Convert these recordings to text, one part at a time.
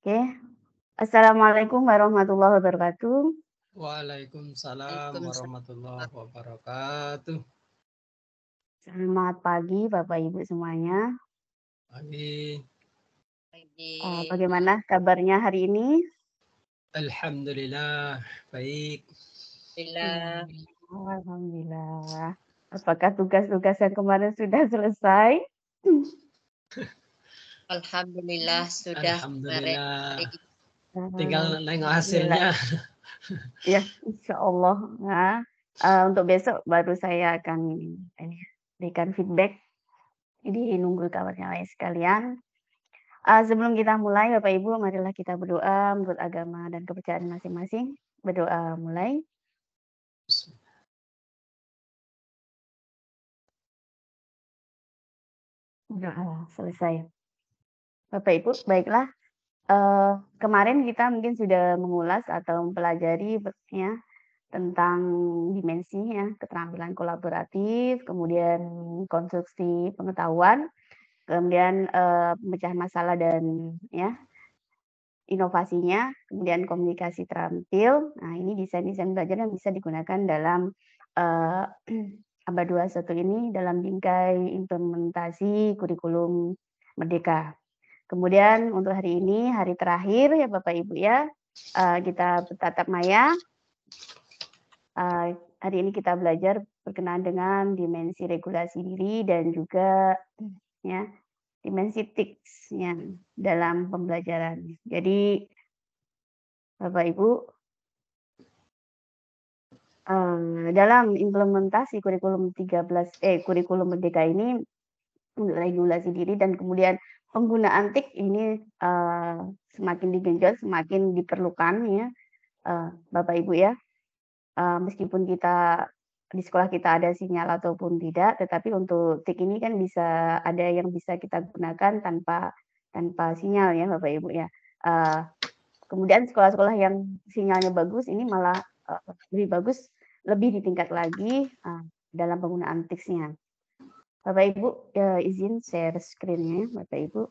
Oke. Assalamualaikum warahmatullahi wabarakatuh. Waalaikumsalam Waalaikumsalam. warahmatullahi wabarakatuh. Selamat pagi Bapak Ibu semuanya. Pagi. Pagi. Bagaimana kabarnya hari ini? Alhamdulillah, baik. Alhamdulillah. Alhamdulillah. Apakah tugas-tugas yang kemarin sudah selesai? Alhamdulillah sudah kemarin. Alhamdulillah. Ah, Tinggal nengok alhamdulillah. hasilnya. Ya, insya Allah. Nah, untuk besok baru saya akan berikan feedback. Jadi nunggu kabarnya lain sekalian. Sebelum kita mulai, Bapak Ibu, marilah kita berdoa menurut agama dan kepercayaan masing-masing. Berdoa mulai. Berdoa selesai. Bapak Ibu, baiklah. Kemarin kita mungkin sudah mengulas atau mempelajari ya tentang dimensi ya keterampilan kolaboratif, kemudian konstruksi pengetahuan, kemudian pemecahan masalah dan ya inovasinya, kemudian komunikasi terampil. Nah, ini desain-desain belajar yang bisa digunakan dalam uh, abad 21 ini dalam bingkai implementasi kurikulum Merdeka. Kemudian untuk hari ini, hari terakhir ya Bapak Ibu ya, kita bertatap maya. Hari ini kita belajar berkenaan dengan dimensi regulasi diri dan juga ya dimensi TICS-nya dalam pembelajaran. Jadi Bapak Ibu, dalam implementasi kurikulum kurikulum Merdeka ini untuk regulasi diri dan kemudian penggunaan TIK ini semakin digenjot, semakin diperlukan ya Bapak Ibu ya. Meskipun kita di sekolah kita ada sinyal ataupun tidak, tetapi untuk TIK ini kan bisa ada yang bisa kita gunakan tanpa sinyal ya Bapak Ibu ya. Kemudian sekolah-sekolah yang sinyalnya bagus ini malah lebih bagus, lebih ditingkat lagi dalam penggunaan TIKS-nya. Bapak Ibu izin share screen-nya Bapak Ibu.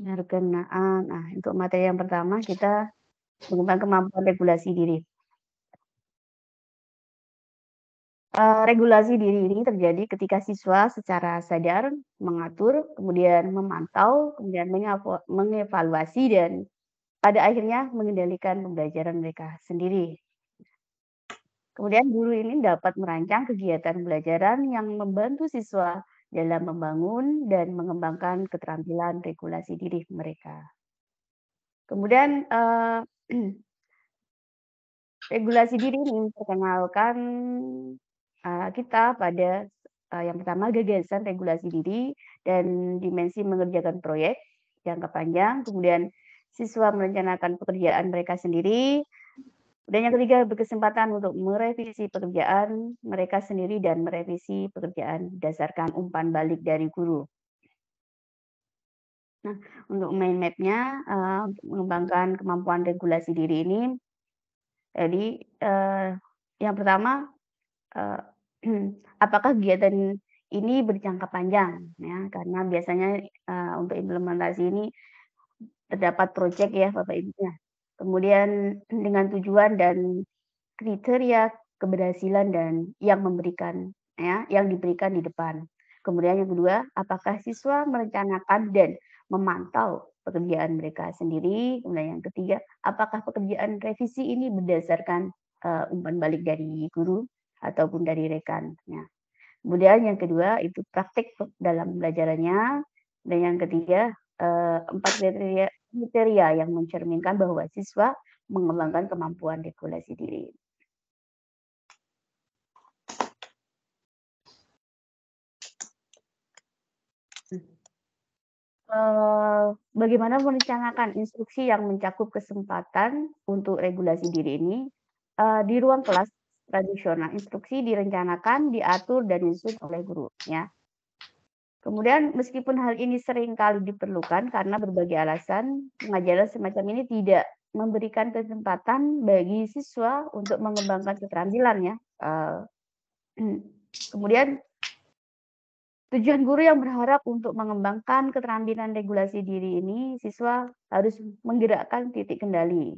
Berkenaan, untuk materi yang pertama kita mengembangkan kemampuan regulasi diri. Regulasi diri ini terjadi ketika siswa secara sadar mengatur, kemudian memantau, kemudian mengevaluasi dan pada akhirnya mengendalikan pembelajaran mereka sendiri. Kemudian guru ini dapat merancang kegiatan pembelajaran yang membantu siswa dalam membangun dan mengembangkan keterampilan regulasi diri mereka. Kemudian regulasi diri ini memperkenalkan kita pada yang pertama gagasan regulasi diri dan dimensi mengerjakan proyek jangka panjang, kemudian siswa merencanakan pekerjaan mereka sendiri, dan yang ketiga berkesempatan untuk merevisi pekerjaan mereka sendiri dan merevisi pekerjaan berdasarkan umpan balik dari guru. Nah, untuk mind map-nya mengembangkan kemampuan regulasi diri ini, jadi yang pertama apakah kegiatan ini berjangka panjang ya, karena biasanya untuk implementasi ini terdapat proyek ya Bapak Ibu ya. Kemudian dengan tujuan dan kriteria keberhasilan dan yang diberikan di depan. Kemudian yang kedua, apakah siswa merencanakan dan memantau pekerjaan mereka sendiri. Kemudian yang ketiga, apakah pekerjaan revisi ini berdasarkan umpan balik dari guru ataupun dari rekan. Ya. Kemudian yang kedua itu praktik dalam pembelajarannya. Dan yang ketiga, 4 kriteria yang mencerminkan bahwa siswa mengembangkan kemampuan regulasi diri. Bagaimana merencanakan instruksi yang mencakup kesempatan untuk regulasi diri ini di ruang kelas tradisional. Instruksi direncanakan, diatur, dan disusun oleh guru. Ya. Kemudian meskipun hal ini sering kali diperlukan karena berbagai alasan, pengajaran semacam ini tidak memberikan kesempatan bagi siswa untuk mengembangkan keterampilan ya. Kemudian tujuan guru yang berharap untuk mengembangkan keterampilan regulasi diri ini, siswa harus menggerakkan titik kendali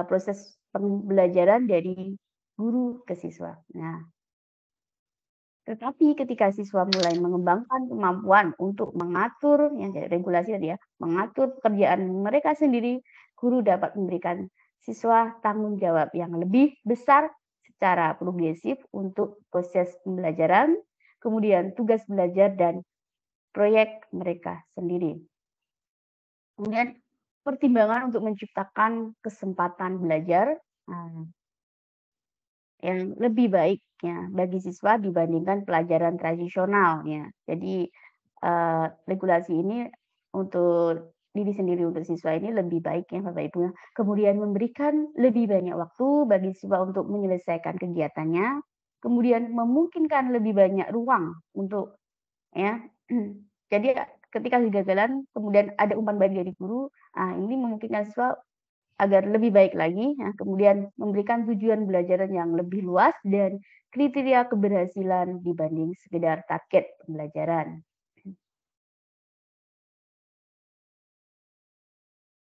proses pembelajaran dari guru ke siswa. Nah, tetapi ketika siswa mulai mengembangkan kemampuan untuk mengatur yang regulasi tadi ya, mengatur pekerjaan mereka sendiri, guru dapat memberikan siswa tanggung jawab yang lebih besar secara progresif untuk proses pembelajaran, kemudian tugas belajar dan proyek mereka sendiri. Kemudian pertimbangan untuk menciptakan kesempatan belajar yang lebih baik ya bagi siswa dibandingkan pelajaran tradisional ya. Jadi regulasi ini untuk diri sendiri untuk siswa ini lebih baik ya Bapak Ibu ya. Kemudian memberikan lebih banyak waktu bagi siswa untuk menyelesaikan kegiatannya, kemudian memungkinkan lebih banyak ruang untuk ya. Jadi ketika kegagalan kemudian ada umpan balik dari guru, ini memungkinkan siswa agar lebih baik lagi, ya, kemudian memberikan tujuan belajaran yang lebih luas dan kriteria keberhasilan dibanding sekedar target pembelajaran.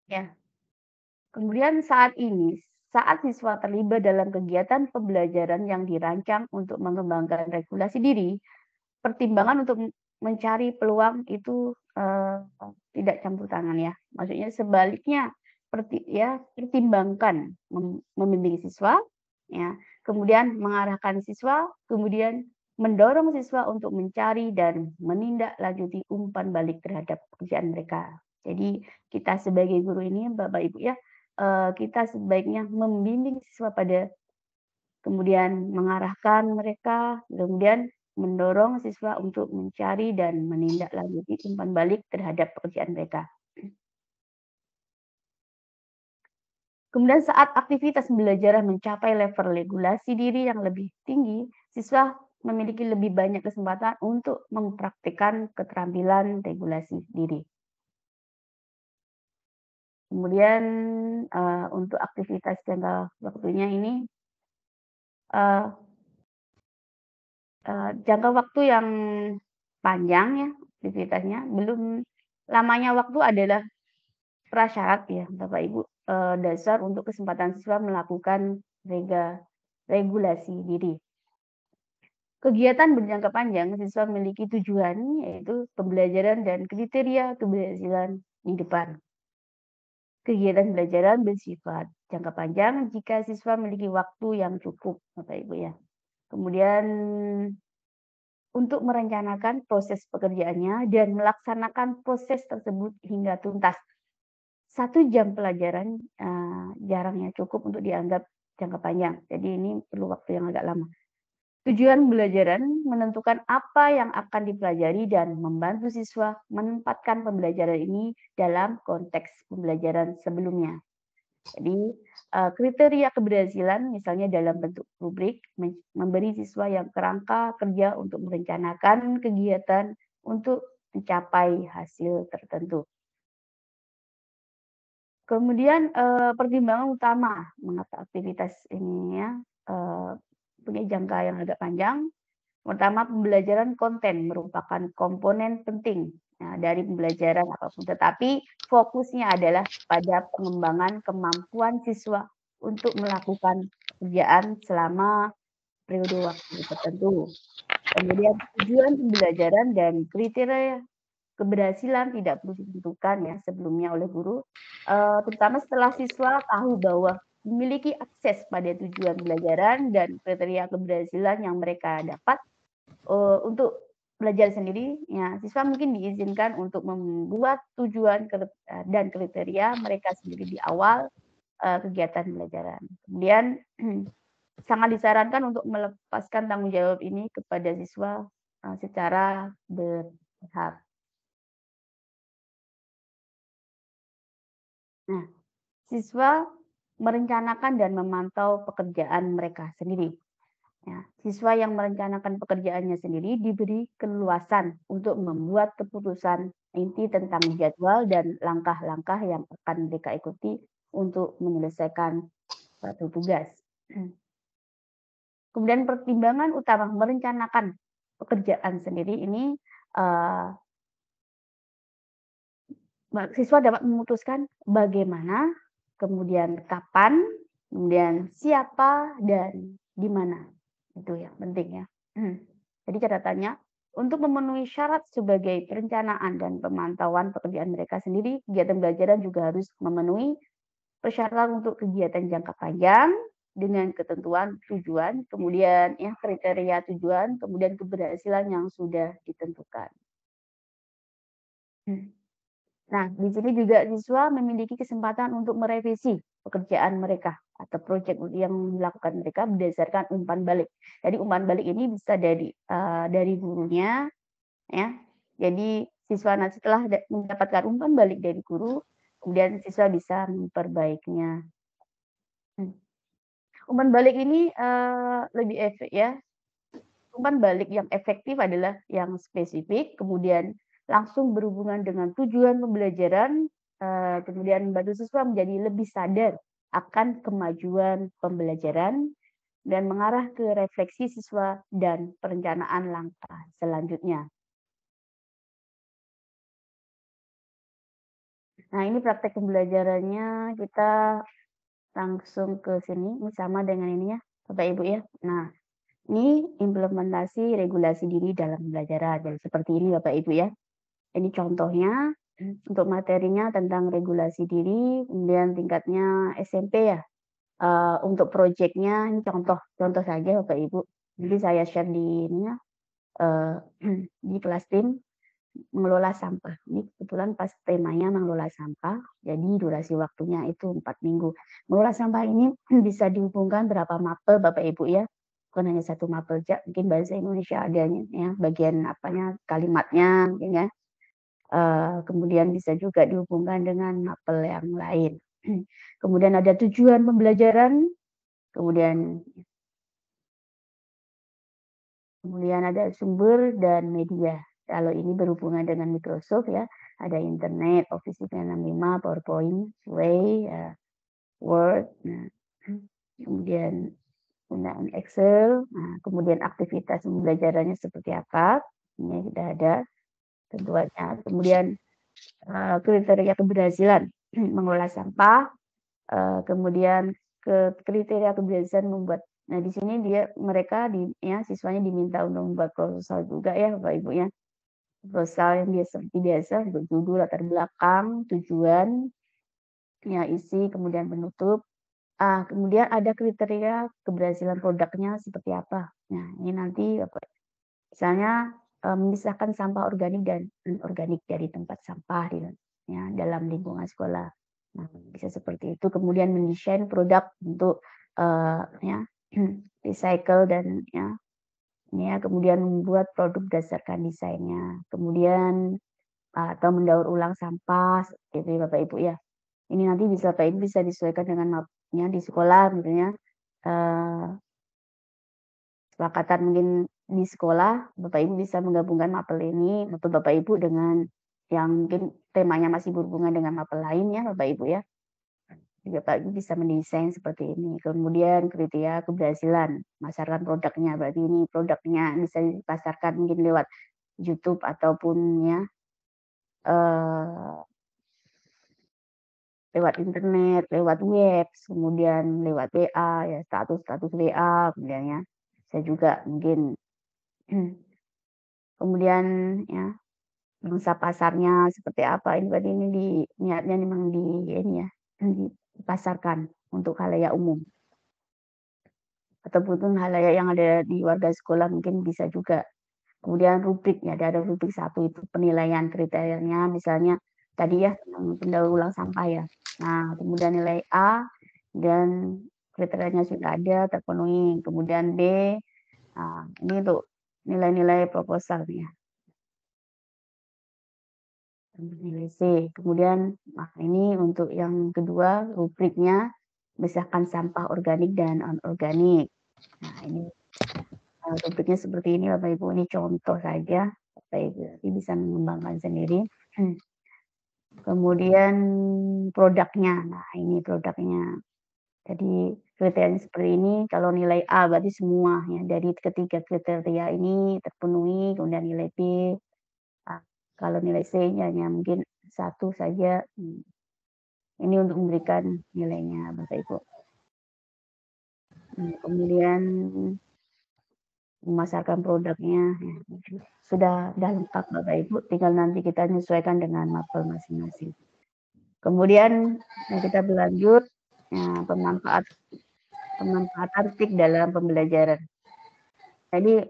Ya. Kemudian saat siswa terlibat dalam kegiatan pembelajaran yang dirancang untuk mengembangkan regulasi diri, pertimbangan untuk mencari peluang itu tidak campur tangan ya. Maksudnya sebaliknya pertimbangkan membimbing siswa ya, kemudian mengarahkan siswa, kemudian mendorong siswa untuk mencari dan menindaklanjuti umpan balik terhadap pekerjaan mereka. Jadi kita sebagai guru ini Bapak Ibu ya, kita sebaiknya membimbing siswa pada kemudian mengarahkan mereka, kemudian mendorong siswa untuk mencari dan menindaklanjuti umpan balik terhadap pekerjaan mereka. Kemudian saat aktivitas pembelajaran mencapai level regulasi diri yang lebih tinggi, siswa memiliki lebih banyak kesempatan untuk mempraktikkan keterampilan regulasi diri. Kemudian untuk aktivitas jangka waktunya ini jangka waktu yang panjang ya aktivitasnya, belum lamanya waktu adalah prasyarat ya Bapak Ibu, dasar untuk kesempatan siswa melakukan regulasi diri. Kegiatan berjangka panjang, siswa memiliki tujuan yaitu pembelajaran dan kriteria keberhasilan di depan. Kegiatan pembelajaran bersifat jangka panjang jika siswa memiliki waktu yang cukup Bapak Ibu ya. Kemudian untuk merencanakan proses pekerjaannya dan melaksanakan proses tersebut hingga tuntas. 1 jam pelajaran jarangnya cukup untuk dianggap jangka panjang. Jadi ini perlu waktu yang agak lama. Tujuan pembelajaran menentukan apa yang akan dipelajari dan membantu siswa menempatkan pembelajaran ini dalam konteks pembelajaran sebelumnya. Jadi kriteria keberhasilan misalnya dalam bentuk rubrik memberi siswa yang kerangka kerja untuk merencanakan kegiatan untuk mencapai hasil tertentu. Kemudian pertimbangan utama mengapa aktivitas ini ya punya jangka yang agak panjang. Pertama, pembelajaran konten merupakan komponen penting dari pembelajaran apapun, tetapi fokusnya adalah pada pengembangan kemampuan siswa untuk melakukan pekerjaan selama periode waktu tertentu. Kemudian tujuan pembelajaran dan kriteria keberhasilan tidak perlu ditentukan ya sebelumnya oleh guru, terutama setelah siswa tahu bahwa memiliki akses pada tujuan pembelajaran dan kriteria keberhasilan yang mereka dapat untuk belajar sendiri, ya siswa mungkin diizinkan untuk membuat tujuan dan kriteria mereka sendiri di awal kegiatan pembelajaran. Kemudian sangat disarankan untuk melepaskan tanggung jawab ini kepada siswa secara bertahap. Nah, siswa merencanakan dan memantau pekerjaan mereka sendiri. Ya, siswa yang merencanakan pekerjaannya sendiri diberi keleluasan untuk membuat keputusan inti tentang jadwal dan langkah-langkah yang akan mereka ikuti untuk menyelesaikan suatu tugas. Kemudian pertimbangan utama merencanakan pekerjaan sendiri ini, siswa dapat memutuskan bagaimana, kemudian kapan, kemudian siapa, dan di mana. Itu yang penting ya. Jadi catatannya, untuk memenuhi syarat sebagai perencanaan dan pemantauan pekerjaan mereka sendiri, kegiatan pembelajaran juga harus memenuhi persyaratan untuk kegiatan jangka panjang dengan ketentuan tujuan, kemudian ya kriteria tujuan, kemudian keberhasilan yang sudah ditentukan. Nah, di sini juga siswa memiliki kesempatan untuk merevisi pekerjaan mereka atau proyek yang dilakukan mereka berdasarkan umpan balik. Jadi umpan balik ini bisa dari gurunya, ya. Jadi siswa setelah mendapatkan umpan balik dari guru, kemudian siswa bisa memperbaikinya. Umpan balik ini lebih efektif ya. Umpan balik yang efektif adalah yang spesifik, kemudian langsung berhubungan dengan tujuan pembelajaran, kemudian membantu siswa menjadi lebih sadar akan kemajuan pembelajaran dan mengarah ke refleksi siswa dan perencanaan langkah selanjutnya. Nah, ini praktek pembelajarannya, kita langsung ke sini, ini sama dengan ini ya, Bapak Ibu ya. Nah, ini implementasi regulasi diri dalam pembelajaran. Jadi seperti ini Bapak Ibu ya. Ini contohnya untuk materinya tentang regulasi diri, kemudian tingkatnya SMP ya. Untuk proyeknya ini contoh saja Bapak Ibu. Jadi saya share di ini ya, di kelas tim mengelola sampah. Ini kebetulan pas temanya mengelola sampah, jadi durasi waktunya itu 4 minggu. Mengelola sampah ini bisa dihubungkan berapa mapel Bapak Ibu ya. Bukan hanya satu mapel aja, mungkin bahasa Indonesia adanya ya, bagian apanya kalimatnya mungkin ya. Kemudian bisa juga dihubungkan dengan mapel yang lain. Kemudian ada tujuan pembelajaran, kemudian ada sumber dan media. Kalau ini berhubungan dengan Microsoft ya, ada internet, Office 365, PowerPoint, Way, Word, kemudian penggunaan Excel, kemudian aktivitas pembelajarannya seperti apa, ini sudah ada tentunya. Kemudian kriteria keberhasilan mengelola sampah, kemudian kriteria keberhasilan membuat. Nah, di sini siswanya diminta untuk membuat proposal juga ya Bapak Ibu ya. Proposal yang seperti biasa, untuk judul, latar belakang, tujuan, ya isi, kemudian penutup. Kemudian ada kriteria keberhasilan produknya seperti apa. Nah, ini nanti misalnya memisahkan sampah organik dan anorganik dari tempat sampah ya, dalam lingkungan sekolah. Nah, bisa seperti itu. Kemudian mendesain produk untuk ya recycle dan ya ini ya, kemudian membuat produk berdasarkan desainnya. Kemudian atau mendaur ulang sampah gitu ya Bapak Ibu ya. Ini nanti Bapak Ibu bisa disesuaikan dengan mapnya di sekolah misalnya. Kesepakatan mungkin di sekolah, Bapak Ibu bisa menggabungkan mapel ini atau Bapak Ibu dengan yang mungkin temanya masih berhubungan dengan mapel lain ya Bapak Ibu ya. Bapak Ibu bisa mendesain seperti ini. Kemudian kriteria keberhasilan, masarkan produknya. Berarti ini produknya bisa dipasarkan mungkin lewat YouTube ataupun ya lewat internet, lewat web, kemudian lewat WA ya, status WA kemudian ya. Saya juga mungkin kemudian ya bangsa pasarnya seperti apa, ini berarti ini niatnya memang dipasarkan untuk khalayak umum. Ataupun khalayak yang ada di warga sekolah mungkin bisa juga. Kemudian rubriknya, ada rubrik 1 itu penilaian kriterianya, misalnya tadi ya pendaur ulang sampah ya. Nah, kemudian nilai A dan kriterianya sudah ada terpenuhi. Kemudian B, ini untuk nilai-nilai proposalnya. Nilai C. Kemudian ini untuk yang kedua rubriknya misahkan sampah organik dan anorganik. Nah, ini rubriknya seperti ini Bapak Ibu, ini contoh saja. Bapak Ibu bisa mengembangkan sendiri. Kemudian produknya, nah ini produknya. Jadi kriterianya seperti ini, kalau nilai A berarti semua ya, dari ketiga kriteria ini terpenuhi, kemudian nilai B, kalau nilai C-nya hanya mungkin 1 saja, ini untuk memberikan nilainya Bapak Ibu. Kemudian memasarkan produknya, ya, sudah lengkap Bapak Ibu, tinggal nanti kita menyesuaikan dengan mapel masing-masing. Kemudian kita berlanjut, pemanfaatan TIK dalam pembelajaran. Jadi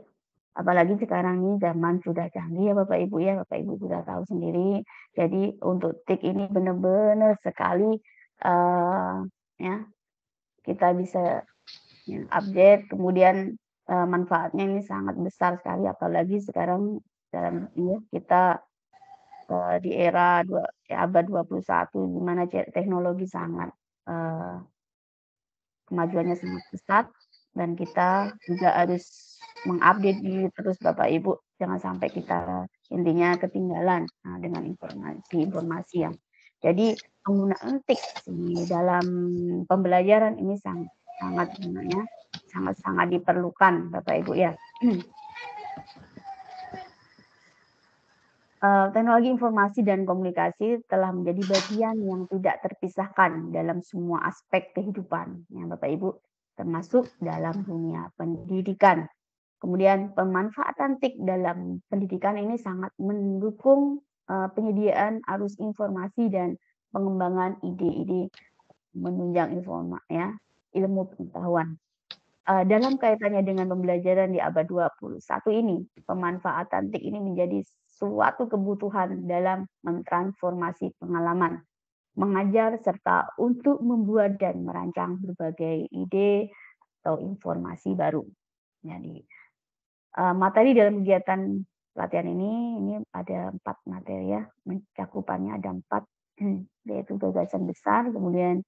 apalagi sekarang ini zaman sudah canggih ya Bapak Ibu ya, Bapak Ibu sudah tahu sendiri. Jadi untuk TIK ini benar-benar sekali ya kita bisa update, kemudian manfaatnya ini sangat besar sekali, apalagi sekarang dalam kita di era abad 21 di mana teknologi sangat kemajuannya sangat pesat, dan kita juga harus mengupdate diri terus Bapak Ibu, jangan sampai kita intinya ketinggalan dengan informasi yang jadi penggunaan TIK dalam pembelajaran ini sangat diperlukan Bapak Ibu ya. Teknologi informasi dan komunikasi telah menjadi bagian yang tidak terpisahkan dalam semua aspek kehidupan ya Bapak Ibu, termasuk dalam dunia pendidikan. Kemudian pemanfaatan TIK dalam pendidikan ini sangat mendukung penyediaan arus informasi dan pengembangan ide-ide menunjang ilmu pengetahuan. Dalam kaitannya dengan pembelajaran di abad 21 ini, pemanfaatan TIK ini menjadi suatu kebutuhan dalam mentransformasi pengalaman, mengajar, serta untuk membuat dan merancang berbagai ide atau informasi baru. Jadi, materi dalam kegiatan pelatihan ini ada 4 materi ya, cakupannya ada 4, yaitu gagasan besar, kemudian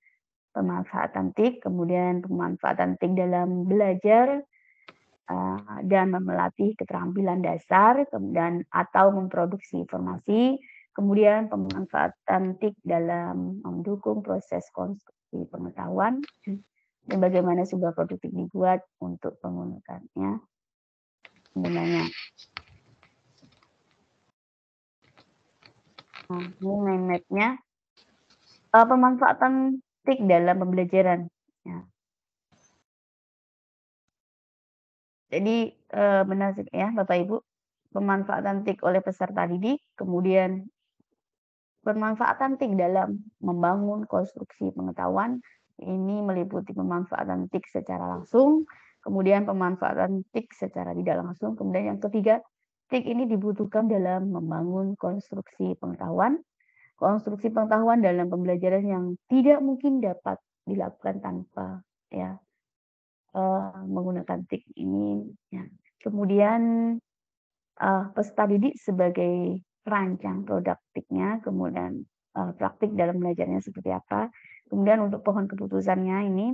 pemanfaatan TIK, kemudian pemanfaatan TIK dalam belajar, dan melatih keterampilan dasar, kemudian atau memproduksi informasi, kemudian pemanfaatan TIK dalam mendukung proses konstruksi pengetahuan, dan bagaimana sebuah produk TIK dibuat untuk penggunanya. Ini mind map-nya. Pemanfaatan TIK dalam pembelajaran. Ya. Jadi benar ya Bapak Ibu, pemanfaatan TIK oleh peserta didik, kemudian pemanfaatan TIK dalam membangun konstruksi pengetahuan, ini meliputi pemanfaatan TIK secara langsung, kemudian pemanfaatan TIK secara tidak langsung, kemudian yang ketiga, TIK ini dibutuhkan dalam membangun konstruksi pengetahuan. Konstruksi pengetahuan dalam pembelajaran yang tidak mungkin dapat dilakukan tanpa menggunakan TIK ini. Ya. Kemudian peserta didik sebagai perancang produk TIK-nya, kemudian praktik dalam belajarnya seperti apa. Kemudian untuk pohon keputusannya ini,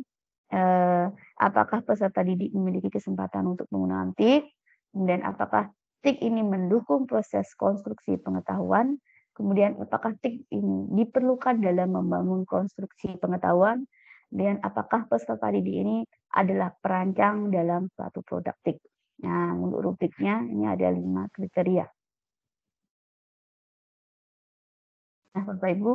apakah peserta didik memiliki kesempatan untuk menggunakan TIK, kemudian apakah TIK ini mendukung proses konstruksi pengetahuan, kemudian apakah TIK ini diperlukan dalam membangun konstruksi pengetahuan, dan apakah peserta didik ini adalah perancang dalam suatu produk TIK. Nah, untuk rubriknya ini ada 5 kriteria. Nah, Bapak Ibu,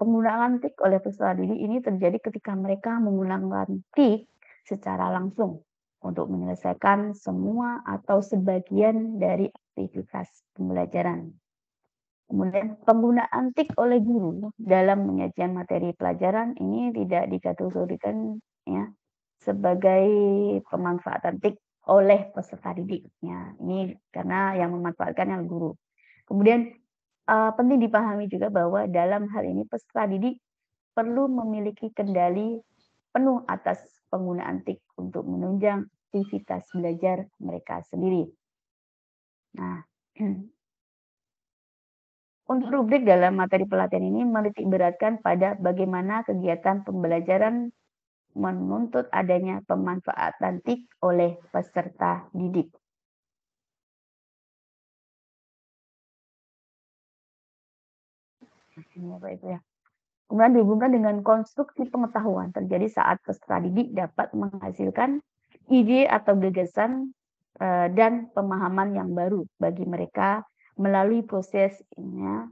penggunaan TIK oleh peserta didik ini terjadi ketika mereka menggunakan TIK secara langsung untuk menyelesaikan semua atau sebagian dari aktivitas pembelajaran. Kemudian penggunaan TIK oleh guru dalam penyajian materi pelajaran ini tidak dikategorikan ya sebagai pemanfaatan TIK oleh peserta didiknya. Ini karena yang memanfaatkan yang guru. Kemudian penting dipahami juga bahwa dalam hal ini peserta didik perlu memiliki kendali penuh atas penggunaan TIK untuk menunjang aktivitas belajar mereka sendiri. Nah, untuk rubrik dalam materi pelatihan ini menitik beratkan pada bagaimana kegiatan pembelajaran menuntut adanya pemanfaatan TIK oleh peserta didik. Ini Bapak Ibu ya. Kemudian dihubungkan dengan konstruksi pengetahuan terjadi saat peserta didik dapat menghasilkan ide atau gagasan dan pemahaman yang baru bagi mereka melalui prosesnya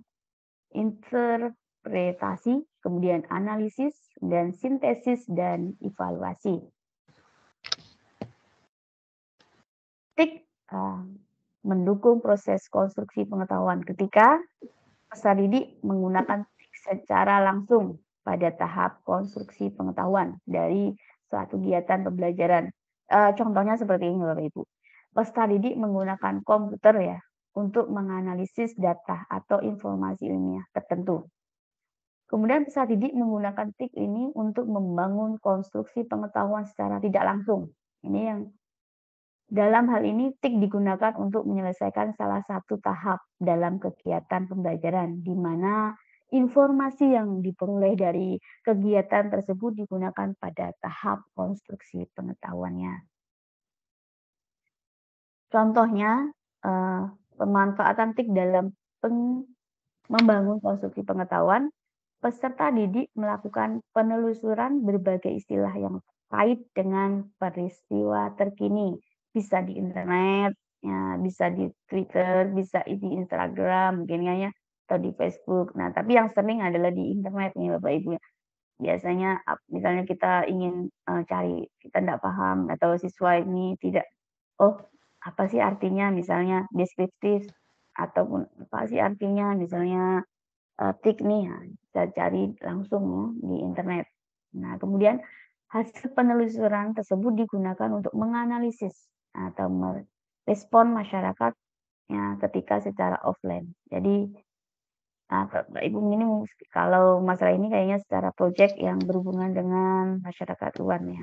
interpretasi, kemudian analisis dan sintesis dan evaluasi. TIK mendukung proses konstruksi pengetahuan ketika peserta didik menggunakan TIK secara langsung pada tahap konstruksi pengetahuan dari suatu kegiatan pembelajaran. Contohnya seperti ini Bapak Ibu. Peserta didik menggunakan komputer ya untuk menganalisis data atau informasi ilmiah tertentu. Kemudian peserta didik menggunakan TIK ini untuk membangun konstruksi pengetahuan secara tidak langsung. Ini yang dalam hal ini TIK digunakan untuk menyelesaikan salah satu tahap dalam kegiatan pembelajaran, di mana informasi yang diperoleh dari kegiatan tersebut digunakan pada tahap konstruksi pengetahuannya. Contohnya, pemanfaatan TIK dalam membangun konstruksi pengetahuan, peserta didik melakukan penelusuran berbagai istilah yang terkait dengan peristiwa terkini. Bisa di internet, ya, bisa di Twitter, bisa di Instagram, mungkin ya, atau di Facebook. Nah, tapi yang sering adalah di internet nih Bapak Ibu ya. Biasanya misalnya kita ingin cari, kita tidak paham atau siswa ini tidak, oh apa sih artinya misalnya deskriptif ataupun apa sih artinya misalnya TIK nih, bisa cari langsung ya di internet. Nah, kemudian hasil penelusuran tersebut digunakan untuk menganalisis atau merespon masyarakat ya ketika secara offline. Jadi, Bapak Ibu ini kalau masalah ini kayaknya secara proyek yang berhubungan dengan masyarakat luar ya.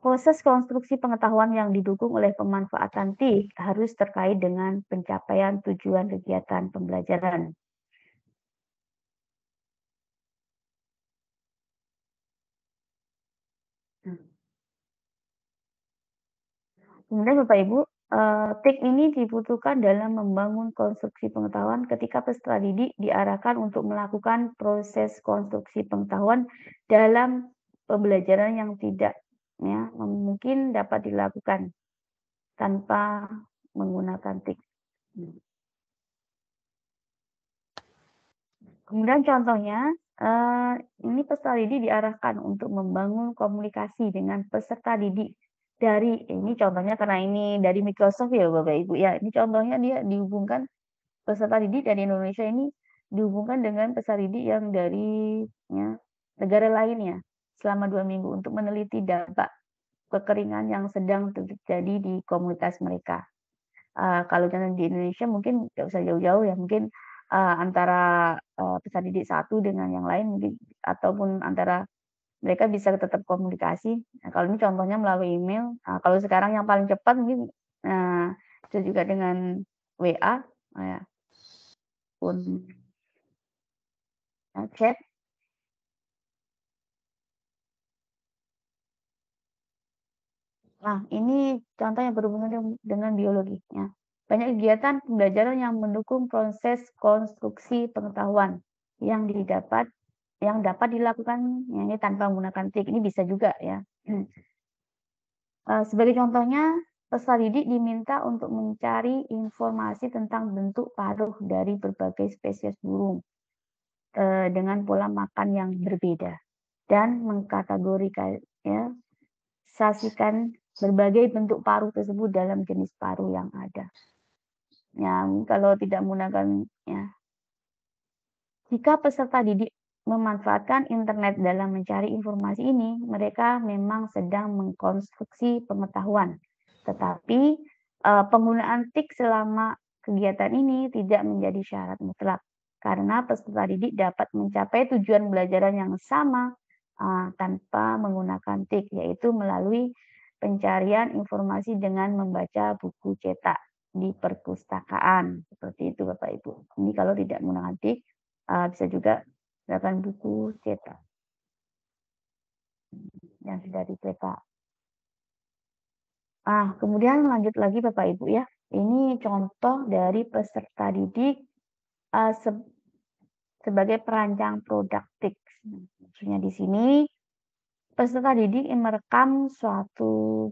Proses konstruksi pengetahuan yang didukung oleh pemanfaatan TIK harus terkait dengan pencapaian tujuan kegiatan pembelajaran. Kemudian Bapak Ibu, TIK ini dibutuhkan dalam membangun konstruksi pengetahuan ketika peserta didik diarahkan untuk melakukan proses konstruksi pengetahuan dalam pembelajaran yang tidak ya, mungkin dapat dilakukan tanpa menggunakan TIK. Kemudian contohnya, ini peserta didik diarahkan untuk membangun komunikasi dengan peserta didik dari ini contohnya karena ini dari Microsoft ya Bapak Ibu ya, ini contohnya dia dihubungkan peserta didik dari Indonesia ini dihubungkan dengan peserta didik yang dari ya, negara lain ya, selama 2 minggu untuk meneliti dampak kekeringan yang sedang terjadi di komunitas mereka. Kalau contohnya di Indonesia mungkin nggak usah jauh-jauh ya, mungkin antara peserta didik satu dengan yang lain mungkin ataupun antara mereka bisa tetap komunikasi. Nah, kalau ini contohnya melalui email. Nah, kalau sekarang yang paling cepat mungkin itu juga dengan WA, ya, pun chat. Nah, ini contoh yang berhubungan dengan biologi. Ya. Banyak kegiatan pembelajaran yang mendukung proses konstruksi pengetahuan yang dapat dilakukan ya, ini tanpa menggunakan TIK. Ini bisa juga ya. Sebagai contohnya, peserta didik diminta untuk mencari informasi tentang bentuk paruh dari berbagai spesies burung dengan pola makan yang berbeda dan mengkategorisasikan berbagai bentuk paruh tersebut dalam jenis paruh yang ada. Ya, kalau tidak menggunakan ya, jika peserta didik memanfaatkan internet dalam mencari informasi ini, mereka memang sedang mengkonstruksi pengetahuan. Tetapi penggunaan TIK selama kegiatan ini tidak menjadi syarat mutlak karena peserta didik dapat mencapai tujuan belajaran yang sama tanpa menggunakan TIK, yaitu melalui pencarian informasi dengan membaca buku cetak di perpustakaan. Seperti itu Bapak Ibu. Ini kalau tidak menggunakan TIK, bisa juga menggunakan buku cetak yang sudah dicetak. Kemudian lanjut lagi Bapak Ibu ya. Ini contoh dari peserta didik sebagai perancang produk TIKS. Maksudnya di sini peserta didik yang merekam suatu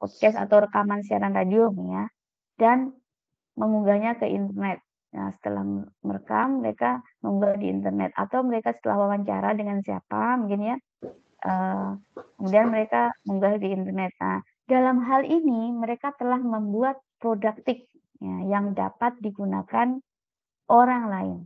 podcast atau rekaman siaran radio ya, dan mengunggahnya ke internet. Nah, setelah merekam, mereka mengunggah di internet atau mereka setelah wawancara dengan siapa mungkin ya, kemudian mereka mengunggah di internet. Nah, dalam hal ini mereka telah membuat produk TIK ya, yang dapat digunakan orang lain.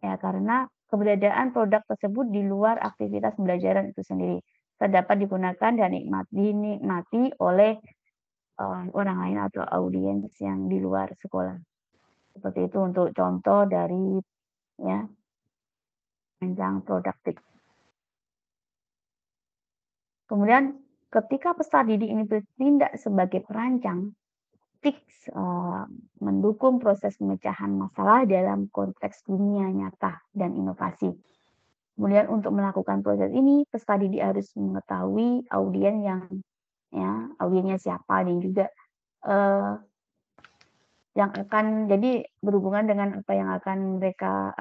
Ya, karena keberadaan produk tersebut di luar aktivitas pembelajaran itu sendiri dapat digunakan dan dinikmati oleh orang lain atau audiens yang di luar sekolah. Seperti itu untuk contoh dari ya perancang produk TIK. Kemudian ketika peserta didik ini bertindak sebagai perancang, TIK mendukung proses pemecahan masalah dalam konteks dunia nyata dan inovasi. Kemudian untuk melakukan proses ini, peserta didik harus mengetahui audiennya siapa, dan juga yang akan jadi berhubungan dengan apa yang akan mereka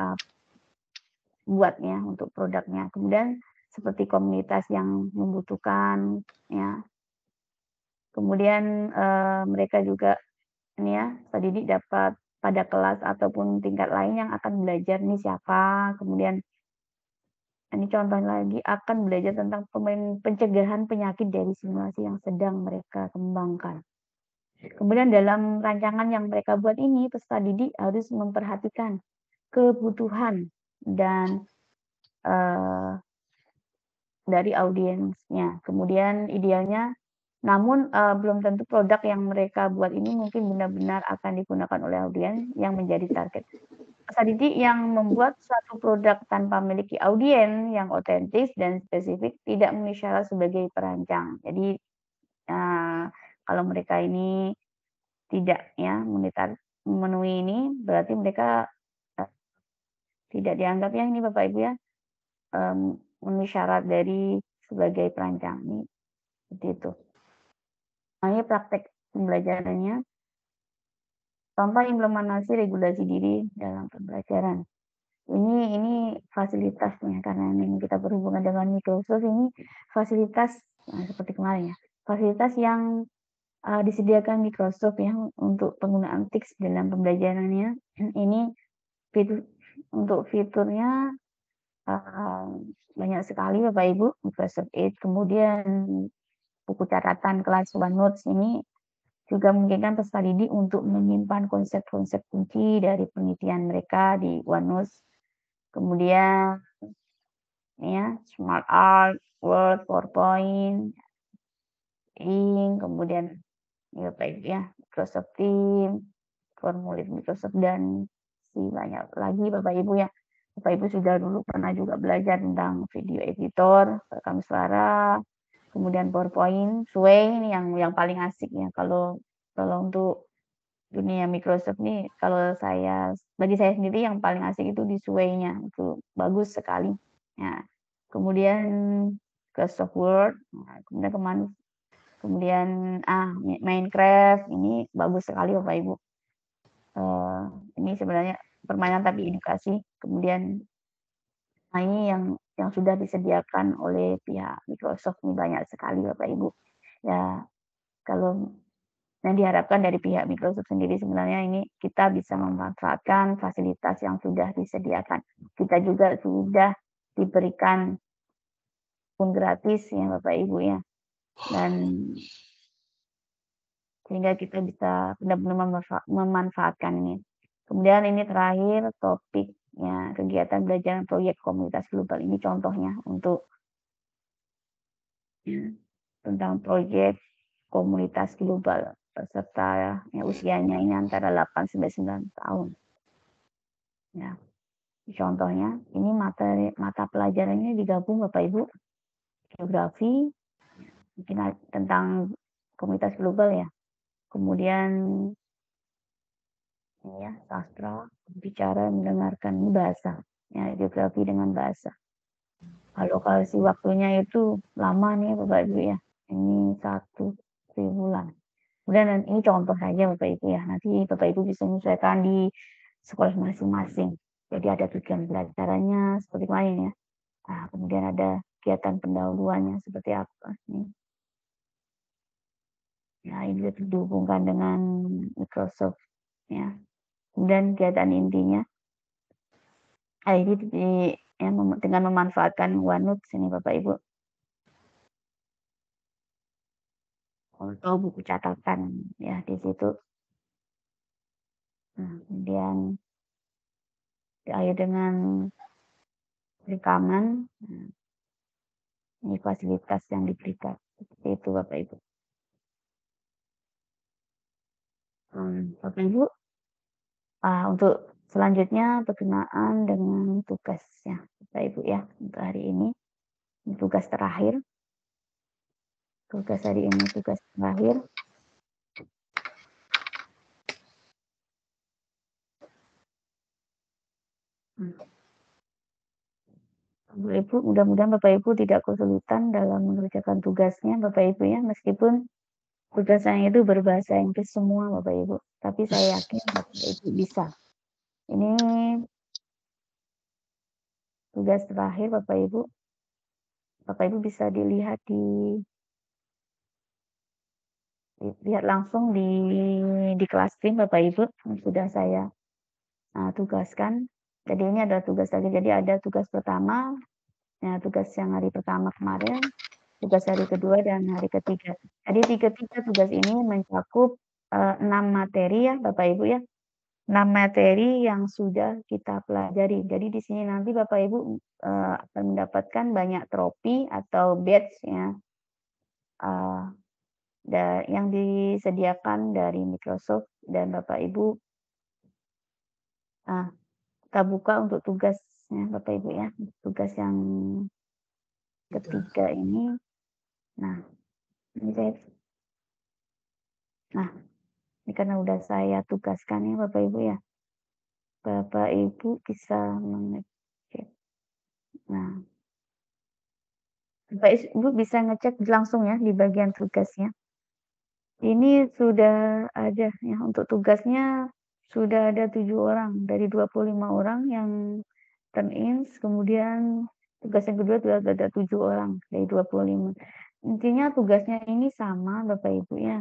buat ya untuk produknya. Kemudian seperti komunitas yang membutuhkan ya. Kemudian mereka juga ini ya, peserta didik dapat pada kelas ataupun tingkat lain yang akan belajar ini siapa. Kemudian ini contoh lagi akan belajar tentang pencegahan penyakit dari simulasi yang sedang mereka kembangkan. Kemudian dalam rancangan yang mereka buat ini, peserta didik harus memperhatikan kebutuhan dan dari audiensnya. Kemudian idealnya, namun belum tentu produk yang mereka buat ini mungkin benar-benar akan digunakan oleh audiens yang menjadi target. Peserta didik yang membuat suatu produk tanpa memiliki audiens yang otentik dan spesifik tidak memenuhi syarat sebagai perancang. Jadi kalau mereka ini tidak ya memenuhi ini, berarti mereka tidak dianggap ya ini Bapak Ibu ya memenuhi syarat dari sebagai perancang ini seperti itu. Nah, ini praktek pembelajarannya. Contoh implementasi regulasi diri dalam pembelajaran. Ini fasilitasnya, karena ini kita berhubungan dengan Microsoft, ini fasilitas seperti kemarin ya, fasilitas yang disediakan Microsoft yang untuk penggunaan TIKS dalam pembelajarannya. Ini untuk fiturnya banyak sekali Bapak Ibu, Microsoft Edge, kemudian buku catatan kelas OneNote ini juga memungkinkan peserta didik untuk menyimpan konsep-konsep kunci dari penelitian mereka di OneNote. Kemudian ya, Smart Art, Word, PowerPoint, kemudian ya baik ya, Microsoft Teams, formulir Microsoft, dan banyak lagi Bapak Ibu ya. Bapak Ibu sudah dulu pernah juga belajar tentang video editor, rekam suara, kemudian PowerPoint, Sway ini yang paling asik ya kalau untuk dunia Microsoft nih, bagi saya sendiri yang paling asik itu di Sway-nya, itu bagus sekali. Ya. Kemudian Microsoft Word, kemudian Minecraft ini bagus sekali Bapak Ibu. Ini sebenarnya permainan tapi edukasi. Kemudian ini yang sudah disediakan oleh pihak Microsoft ini banyak sekali Bapak Ibu. Ya, kalau yang diharapkan dari pihak Microsoft sendiri sebenarnya ini kita bisa memanfaatkan fasilitas yang sudah disediakan. Kita juga sudah diberikan pun gratis ya Bapak Ibu ya. Dan sehingga kita bisa benar-benar memanfaatkan ini. Kemudian ini terakhir topiknya kegiatan belajar proyek komunitas global. Ini contohnya untuk tentang proyek komunitas global. Peserta usianya ini antara 8-9 tahun. Ya. Contohnya, ini mata pelajarannya digabung Bapak Ibu. Geografi, mungkin tentang komunitas global ya. Kemudian ya, sastra, bicara, mendengarkan bahasa. Ya, geografi dengan bahasa. Alokasi waktunya itu lama nih Bapak Ibu ya. Ini 1 bulan. Kemudian ini contoh saja Bapak Ibu ya, nanti Bapak Ibu bisa menyesuaikan di sekolah masing-masing. Jadi ada tujuan pelajarannya seperti lain ya. Nah, kemudian ada kegiatan pendahuluannya seperti apa nih. Nah, ini dihubungkan dengan Microsoft ya. Kemudian kegiatan intinya. Ini ya, dengan memanfaatkan OneNote sini Bapak Ibu. Atau buku catatan ya di situ. Nah, kemudian diakhiri dengan rekaman. Nah, ini fasilitas yang diberikan. Seperti itu Bapak Ibu. Bapak Ibu, untuk selanjutnya berkenaan dengan tugasnya Bapak Ibu ya untuk hari ini. Ini tugas terakhir. Tugas hari ini tugas terakhir. Bapak Ibu, mudah-mudahan Bapak Ibu tidak kesulitan dalam mengerjakan tugasnya Bapak Ibu ya, meskipun tugasnya itu berbahasa Inggris semua Bapak Ibu, tapi saya yakin Bapak Ibu bisa. Ini tugas terakhir Bapak Ibu. Bapak Ibu bisa dilihat lihat langsung di Classroom Bapak Ibu yang sudah saya tugaskan. Jadi ini ada tugas lagi. Jadi ada tugas pertama, ya tugas yang hari pertama kemarin, tugas hari kedua dan hari ketiga. Jadi tiga tugas ini mencakup 6 materi ya Bapak Ibu ya. 6 materi yang sudah kita pelajari. Jadi di sini nanti Bapak Ibu akan mendapatkan banyak trofi atau badge ya. Yang disediakan dari Microsoft dan Bapak Ibu kita buka untuk tugasnya Bapak Ibu ya. Tugas yang ketiga ini. Nah, ini karena udah saya tugaskan ya Bapak Ibu ya. Bapak Ibu bisa mengecek. Nah, Bapak Ibu bisa ngecek langsung ya di bagian tugasnya. Ini sudah ada ya untuk tugasnya sudah ada 7 orang dari 25 orang yang turn in, kemudian tugas yang kedua sudah ada 7 orang dari 25. Intinya tugasnya ini sama Bapak Ibu ya.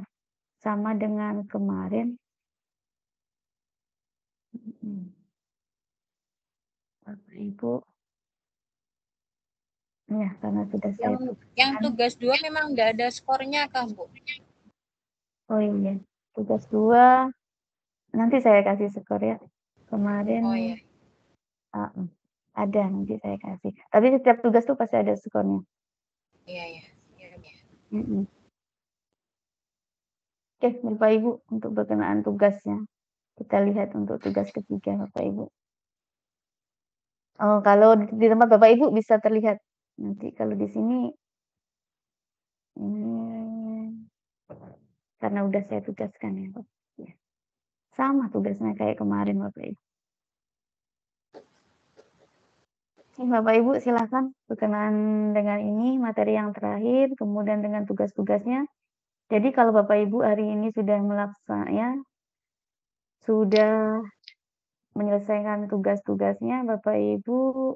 Sama dengan kemarin. Bapak Ibu. Ya, karena sudah saya yang tugas 2 memang enggak ada skornya kah, Bu? Oh iya, tugas 2 nanti saya kasih skor ya. Kemarin iya. ada nanti saya kasih. Tapi setiap tugas tuh pasti ada skornya. Iya. Oke, Bapak Ibu untuk berkenaan tugasnya. Kita lihat untuk tugas ketiga Bapak Ibu. Oh, kalau di tempat Bapak Ibu bisa terlihat. Nanti kalau di sini karena udah saya tugaskan ya Bapak. Sama tugasnya kayak kemarin Bapak Ibu. Bapak Ibu silakan berkenaan dengan ini materi yang terakhir, kemudian dengan tugas-tugasnya. Jadi kalau Bapak Ibu hari ini sudah sudah menyelesaikan tugas-tugasnya, Bapak Ibu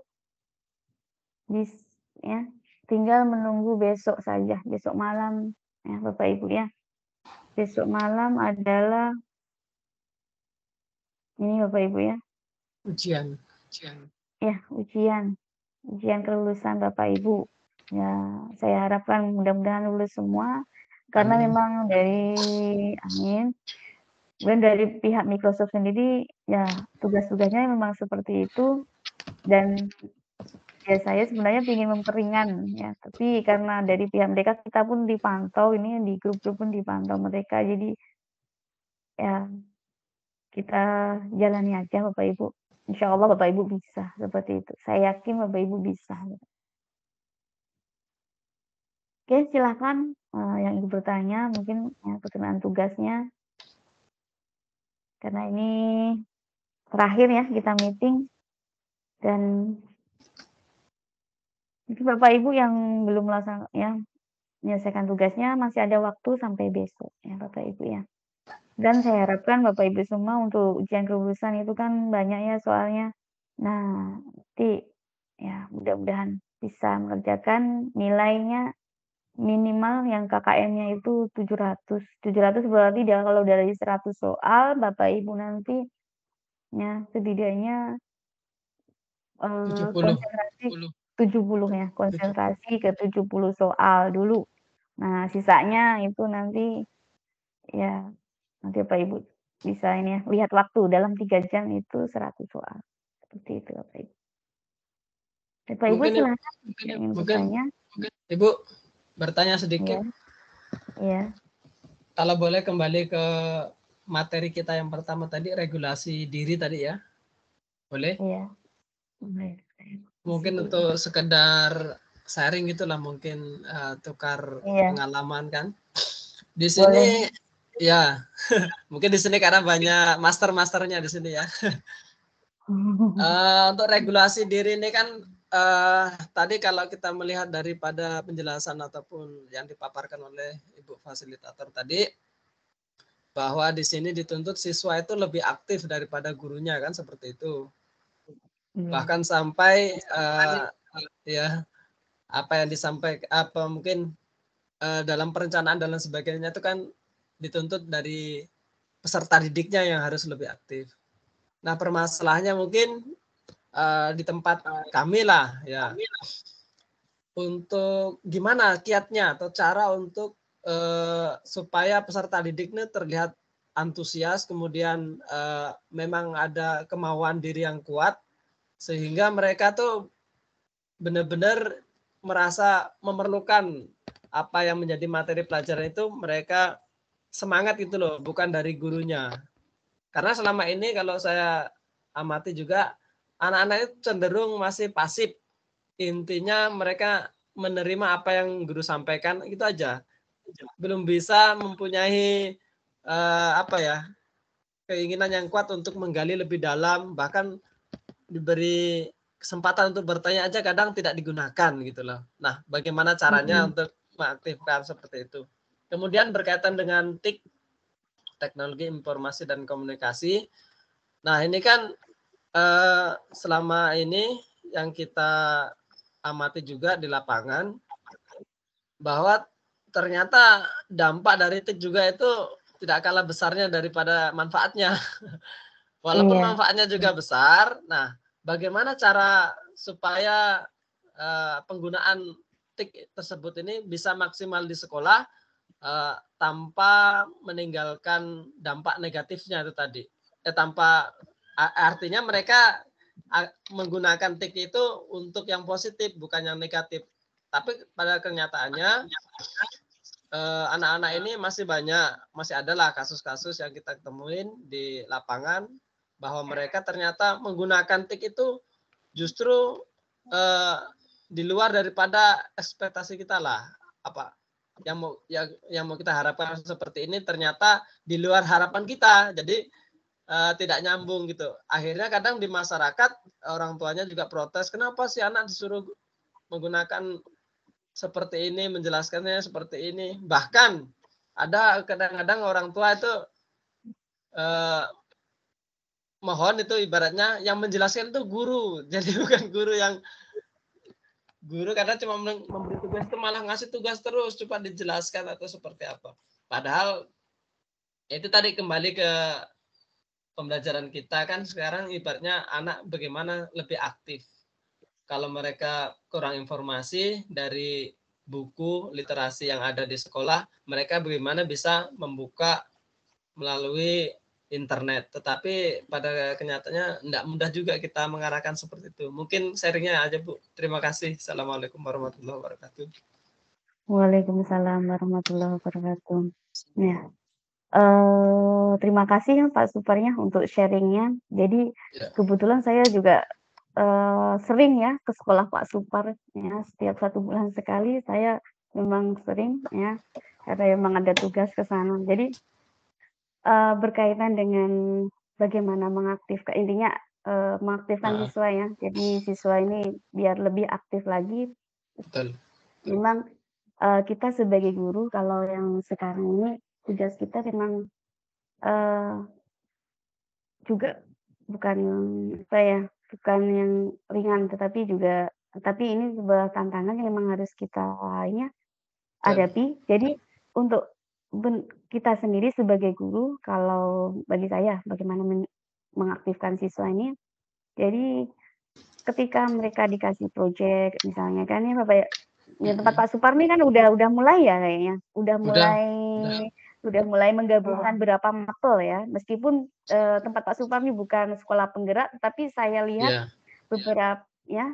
tinggal menunggu besok saja, besok malam ya Bapak Ibu ya. Besok malam adalah ini Bapak Ibu ya. Ujian. Ya, ujian kelulusan Bapak Ibu. Ya, saya harapkan mudah-mudahan lulus semua karena memang dan dari pihak Microsoft sendiri ya tugas-tugasnya memang seperti itu dan ya saya sebenarnya ingin memperingan ya, tapi karena dari pihak mereka kita pun dipantau ini di grup-grup pun dipantau mereka jadi ya kita jalani aja Bapak Ibu. Insya Allah Bapak Ibu bisa seperti itu. Saya yakin Bapak Ibu bisa. Oke, silakan yang ingin bertanya mungkin ya, berkenaan tugasnya. Karena ini terakhir ya kita meeting dan mungkin Bapak Ibu yang belum melaksanakan ya menyelesaikan tugasnya masih ada waktu sampai besok ya Bapak Ibu ya. Dan saya harapkan Bapak Ibu semua untuk ujian kelulusan itu kan banyak ya soalnya. Nah, nanti ya mudah-mudahan bisa mengerjakan nilainya minimal yang KKM-nya itu 700. 700 berarti kalau dari 100 soal Bapak Ibu nanti ya setidaknya 70. konsentrasi 70 ya, konsentrasi ke 70 soal dulu. Nah, sisanya itu nanti ya nanti Bapak Ibu bisa ini ya, lihat waktu dalam 3 jam itu 100 soal. Seperti itu Bapak Ibu. Bapak Ibu Mungkin silakan yang ingin bertanya. Ibu bertanya sedikit. Iya. Kalau boleh kembali ke materi kita yang pertama tadi, regulasi diri tadi ya. Boleh? Iya. Boleh. Mungkin untuk sekedar sharing gitulah, mungkin tukar pengalaman kan. Di sini ya mungkin di sini karena banyak masternya di sini ya. Untuk regulasi diri ini kan tadi kalau kita melihat daripada penjelasan ataupun yang dipaparkan oleh Ibu fasilitator tadi, bahwa di sini dituntut siswa itu lebih aktif daripada gurunya kan, seperti itu. Bahkan sampai ya apa yang disampaikan, apa mungkin dalam perencanaan dan lain sebagainya itu kan dituntut dari peserta didiknya yang harus lebih aktif. Nah, permasalahannya mungkin di tempat kami lah ya, untuk gimana kiatnya atau cara untuk supaya peserta didiknya terlihat antusias, kemudian memang ada kemauan diri yang kuat, sehingga mereka tuh benar-benar merasa memerlukan apa yang menjadi materi pelajaran itu, mereka semangat gitu loh, bukan dari gurunya. Karena selama ini kalau saya amati juga, anak-anak itu cenderung masih pasif. Intinya mereka menerima apa yang guru sampaikan, itu aja. Belum bisa mempunyai apa ya, keinginan yang kuat untuk menggali lebih dalam, bahkan diberi kesempatan untuk bertanya aja kadang tidak digunakan gitu loh. Nah, bagaimana caranya untuk mengaktifkan seperti itu. Kemudian berkaitan dengan TIK, teknologi informasi dan komunikasi. Nah, ini kan selama ini yang kita amati juga di lapangan, bahwa ternyata dampak dari TIK juga itu tidak kalah besarnya daripada manfaatnya. Walaupun manfaatnya juga besar, nah bagaimana cara supaya penggunaan TIK tersebut ini bisa maksimal di sekolah tanpa meninggalkan dampak negatifnya itu tadi. Tanpa artinya mereka menggunakan TIK itu untuk yang positif, bukan yang negatif. Tapi pada kenyataannya anak-anak ini masih adalah kasus-kasus yang kita temuin di lapangan, bahwa mereka ternyata menggunakan TIK itu justru di luar daripada ekspektasi kita lah. Apa yang mau kita harapkan seperti ini ternyata di luar harapan kita. Jadi tidak nyambung gitu. Akhirnya kadang di masyarakat orang tuanya juga protes, kenapa sih anak disuruh menggunakan seperti ini, menjelaskannya seperti ini. Bahkan ada kadang-kadang orang tua itu mohon itu ibaratnya yang menjelaskan itu guru. Jadi bukan guru karena cuma memberi tugas itu malah ngasih tugas terus, coba dijelaskan atau seperti apa. Padahal itu tadi kembali ke pembelajaran kita kan sekarang ibaratnya anak bagaimana lebih aktif. Kalau mereka kurang informasi dari buku literasi yang ada di sekolah, mereka bagaimana bisa membuka melalui internet. Tetapi pada kenyataannya tidak mudah juga kita mengarahkan seperti itu. Mungkin sharingnya aja Bu. Terima kasih. Assalamualaikum warahmatullahi wabarakatuh. Waalaikumsalam warahmatullahi wabarakatuh. Ya. Terima kasih ya Pak Suparnya untuk sharingnya. Jadi kebetulan saya juga sering ya ke sekolah Pak Supar ya, setiap 1 bulan sekali saya memang sering ya, karena memang ada tugas ke sana. Jadi berkaitan dengan bagaimana mengaktifkan, intinya mengaktifkan siswa ya. Jadi siswa ini biar lebih aktif lagi. Betul. Memang kita sebagai guru kalau yang sekarang ini tugas kita memang, eee, juga bukan apa ya, bukan yang ringan, tetapi ini sebuah tantangan yang memang harus kita ini ya, Betul. hadapi. Jadi untuk kita sendiri sebagai guru, kalau bagi saya bagaimana mengaktifkan siswa ini, jadi ketika mereka dikasih project misalnya kan ya Bapak ya, ya tempat Mhm. Pak Suparmi kan udah mulai ya kayaknya, Udah udah. udah mulai menggabungkan beberapa mapel ya, meskipun, tempat Pak Suparmi bukan sekolah penggerak, tapi saya lihat Iya ya,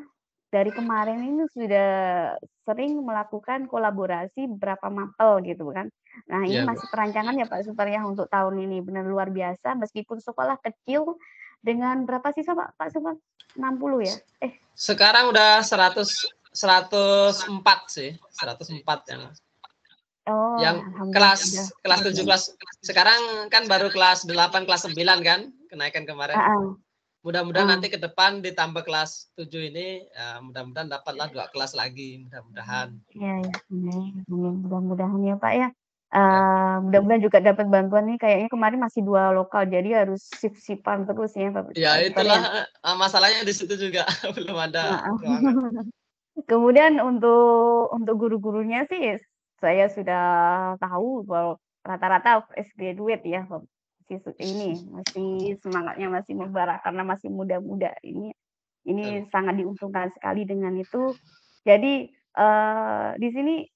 dari kemarin ini sudah sering melakukan kolaborasi beberapa mapel gitu kan. Nah ini iya, Bu. masih perancangan ya Pak Supar ya untuk tahun ini, benar luar biasa meskipun sekolah kecil dengan berapa siswa Pak Supar? 60 ya? Sekarang udah 104 sih, 104 Oh yang alhamdulillah sudah kelas 7 banyak. kelas sekarang kan baru kelas 8 kelas 9 kan kenaikan kemarin. Heeh, Mudah-mudahan heeh. nanti ke depan ditambah kelas 7 ini, mudah-mudahan dapatlah 2 kelas lagi, mudah-mudahan. Iya ya, amin, mudah-mudahan ya Pak ya. Ya. Mudah-mudahan juga dapat bantuan nih kayaknya kemarin masih 2 lokal, jadi harus shift-shift-an terus ya Ya Pak Supar itulah, ya? masalahnya di situ juga belum ada Heeh. ruangan. Kemudian untuk guru-gurunya sih, saya sudah tahu bahwa rata-rata fresh graduate ya, ini masih semangatnya masih membara karena masih muda-muda. Betul. Ini sangat diuntungkan sekali dengan itu. Jadi, di sini,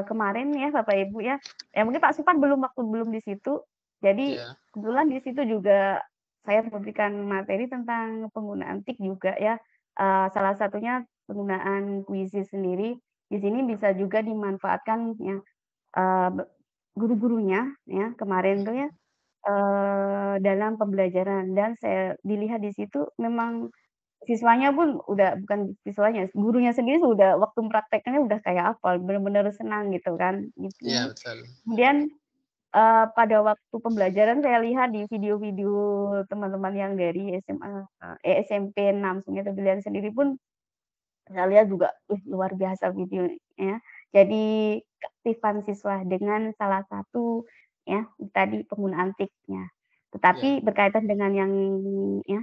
kemarin ya Bapak Ibu ya, ya mungkin Pak Supan belum di situ. Jadi Ya. kebetulan di situ juga saya memberikan materi tentang penggunaan TIK juga ya, salah satunya penggunaan kuisis sendiri. Di sini bisa juga dimanfaatkan ya, eee, be guru-gurunya ya kemarin tuh ya, dalam pembelajaran dan saya dilihat di situ memang siswanya pun bukan siswanya, gurunya sendiri sudah waktu prakteknya udah kayak hafal, bener-bener senang gitu kan, Iya gitu. betul. Kemudian, pada waktu pembelajaran saya lihat di video-video teman-teman yang dari SMA, SMP 6 Sungai Tebilan sendiri pun saya lihat juga, luar biasa videonya. Jadi keaktifan siswa dengan salah satu ya tadi penggunaan TIK-nya. Iya. Tetapi berkaitan dengan ya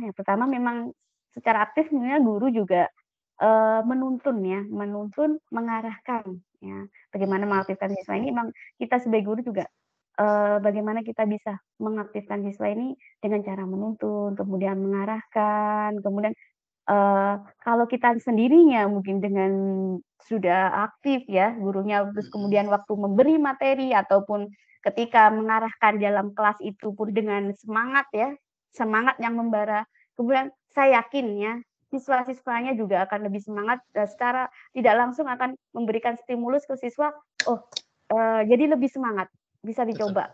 yang pertama memang secara aktif sebenarnya guru juga, menuntun, mengarahkan ya, bagaimana Mhm. mengaktifkan siswa ini memang kita sebagai guru juga, bagaimana kita bisa mengaktifkan siswa ini dengan cara menuntun, kemudian mengarahkan, kemudian kalau kita sendirinya mungkin dengan sudah aktif ya gurunya, terus Mhm. kemudian waktu memberi materi ataupun ketika mengarahkan dalam kelas itu pun dengan semangat ya, semangat yang membara. Kemudian saya yakin ya, siswa-siswanya juga akan lebih semangat, secara tidak langsung akan memberikan stimulus ke siswa, oh, jadi lebih semangat, bisa Betul. dicoba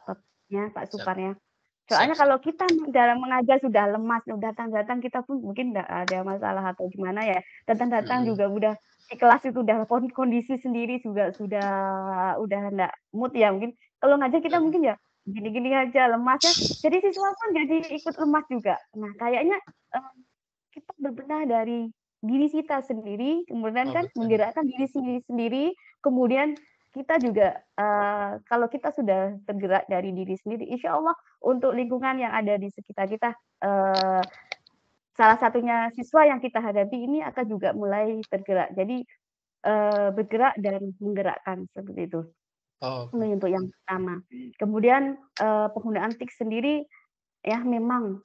ya Pak Siap. Supar ya. Siap Soalnya siap. kalau kita dalam mengajar sudah lemas, datang-datang kita pun mungkin nggak ada masalah atau gimana ya, datang-datang Mhm. juga udah di kelas itu udah kondisi sendiri juga udah nggak mood ya mungkin. Kalau ngajar kita Betul. mungkin ya gini-gini aja, lemas ya, jadi siswa pun jadi ikut lemas juga. Nah kayaknya, eee, kita berbenah dari diri kita sendiri, kemudian Oh kan betul. menggerakkan diri sendiri, kemudian kita juga, kalau kita sudah tergerak dari diri sendiri, insya Allah untuk lingkungan yang ada di sekitar kita, eee, salah satunya siswa yang kita hadapi ini akan juga mulai tergerak. Jadi, bergerak dan menggerakkan, seperti itu. Oke. Ini untuk yang pertama. Kemudian, penggunaan TIK sendiri memang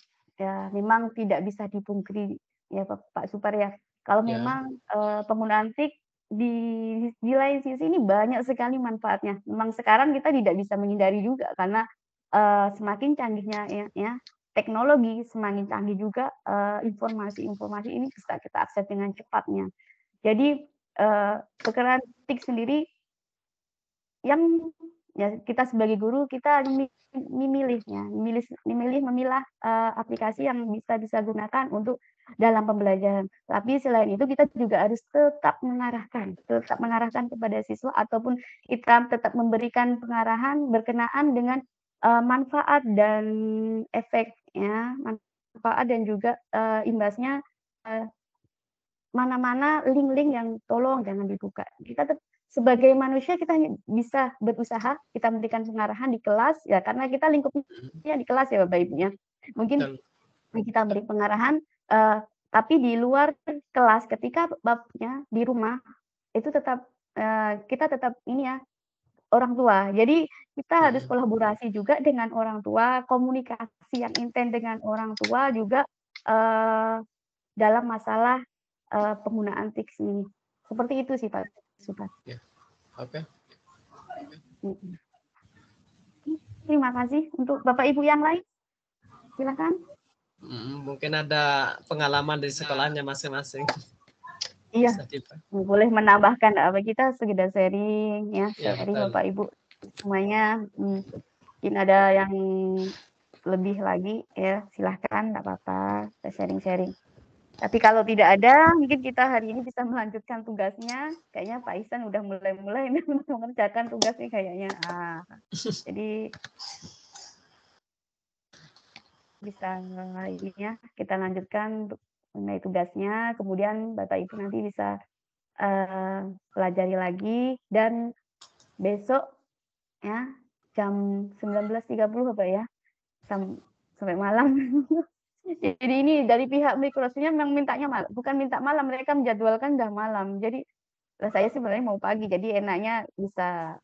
tidak bisa dipungkiri ya Pak Supar ya. Kalau Ya. memang, penggunaan TIK di lain sisi ini banyak sekali manfaatnya. Memang sekarang kita tidak bisa menghindari juga karena, semakin canggihnya ya teknologi, semakin canggih juga, informasi-informasi ini bisa kita akses dengan cepatnya. Jadi, perkenan TIK sendiri yang ya kita sebagai guru kita memilah, aplikasi yang bisa gunakan untuk dalam pembelajaran. Tapi selain itu kita juga harus tetap mengarahkan kepada siswa ataupun kita tetap memberikan pengarahan berkenaan dengan, manfaat dan efeknya, manfaat dan juga, imbasnya, eee mana-mana link-link yang tolong jangan dibuka. sebagai manusia kita hanya bisa berusaha, kita memberikan pengarahan di kelas, ya karena kita lingkupnya di kelas ya Bapak Ibu ya. Mungkin kita beri pengarahan, tapi di luar kelas ketika bapaknya di rumah, itu tetap, kita tetap ini ya, orang tua. Jadi kita harus kolaborasi juga dengan orang tua, komunikasi yang intens dengan orang tua juga, dalam masalah, penggunaan TIKS ini. Seperti itu sih Pak Supar. Ya. Oke. Mhm. Terima kasih. Untuk Bapak Ibu yang lain, silakan. Mungkin ada pengalaman di sekolahnya masing-masing. Iya, Bisa kita. boleh menambahkan apa kita sekedar sharing ya, Ya, sharing betul. Bapak Ibu semuanya. Mungkin ada yang lebih lagi ya, silahkan, nggak apa-apa, kita sharing-sharing. Tapi kalau tidak ada, mungkin kita hari ini bisa melanjutkan tugasnya. Kayaknya Pak Ihsan udah mulai-mulai mengerjakan tugasnya kayaknya. Jadi bisa ini ya, kita lanjutkan untuk mengenai tugasnya. Kemudian Bapak Ibu nanti bisa pelajari lagi, dan besok ya jam 19.30 Bapak ya, sampai malam. Jadi ini dari pihak Microsoft-nya memang mintanya bukan minta malam, mereka menjadwalkan udah malam. Jadi saya sebenarnya mau pagi, jadi enaknya bisa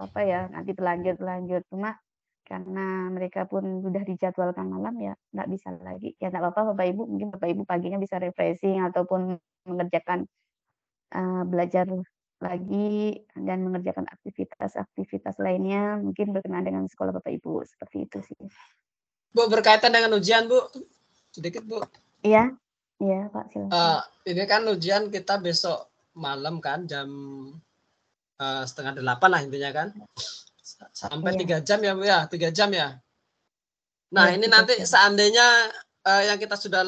apa ya, nanti berlanjut. Cuma karena mereka pun sudah dijadwalkan malam ya nggak bisa lagi. Ya nggak apa-apa Bapak Ibu, mungkin Bapak Ibu paginya bisa refreshing ataupun mengerjakan belajar lagi dan mengerjakan aktivitas lainnya mungkin berkenaan dengan sekolah Bapak Ibu, seperti itu sih. Bu, berkaitan dengan ujian Bu, sedikit Bu. Iya Pak, silakan. Ini kan ujian kita besok malam kan, jam 7:30 lah intinya kan, sampai 3 jam ya Bu ya, 3 jam ya. Nah ini nanti seandainya yang kita sudah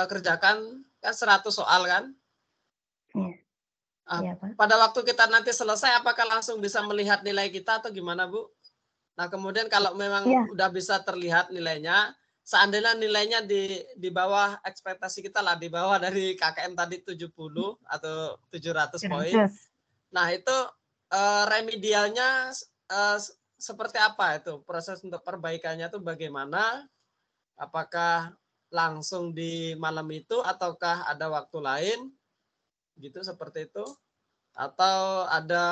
kerjakan kan 100 soal kan. Iya Pak. Pada waktu kita nanti selesai, apakah langsung bisa melihat nilai kita atau gimana Bu? Nah kemudian kalau memang udah bisa terlihat nilainya, seandainya nilainya di bawah ekspektasi kita lah, di bawah dari KKM tadi 70 atau 700 poin. Nah itu remedialnya seperti apa itu? Proses untuk perbaikannya itu bagaimana? Apakah langsung di malam itu ataukah ada waktu lain? Gitu seperti itu? Atau ada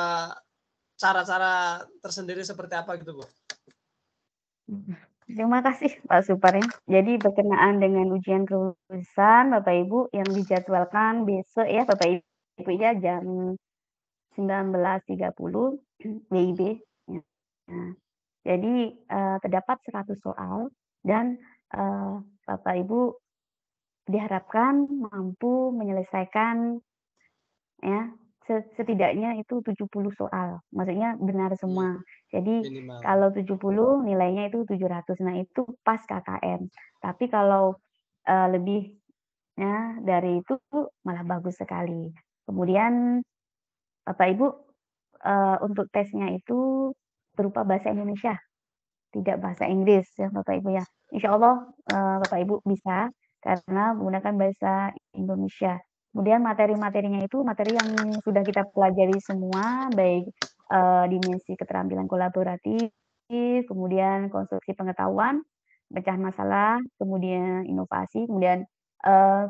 cara-cara tersendiri seperti apa gitu Bu? Terima kasih Pak Supar ya. Jadi berkenaan dengan ujian kelulusan Bapak Ibu yang dijadwalkan besok ya Bapak Ibu ya jam 19.30 WIB. Ya. Nah, jadi terdapat 100 soal dan Bapak Ibu diharapkan mampu menyelesaikan ya setidaknya itu 70 soal. Maksudnya benar semua. Jadi Minimal. kalau 70 nilainya itu 700. Nah, itu pas KKM. Tapi kalau lebihnya dari itu malah bagus sekali. Kemudian Bapak Ibu untuk tesnya itu berupa bahasa Indonesia, tidak bahasa Inggris ya Bapak Ibu ya. Insya Allah Bapak Ibu bisa karena menggunakan bahasa Indonesia. Kemudian materi-materinya itu materi yang sudah kita pelajari semua, baik dimensi keterampilan kolaboratif, kemudian konstruksi pengetahuan, pecahan masalah, kemudian inovasi, kemudian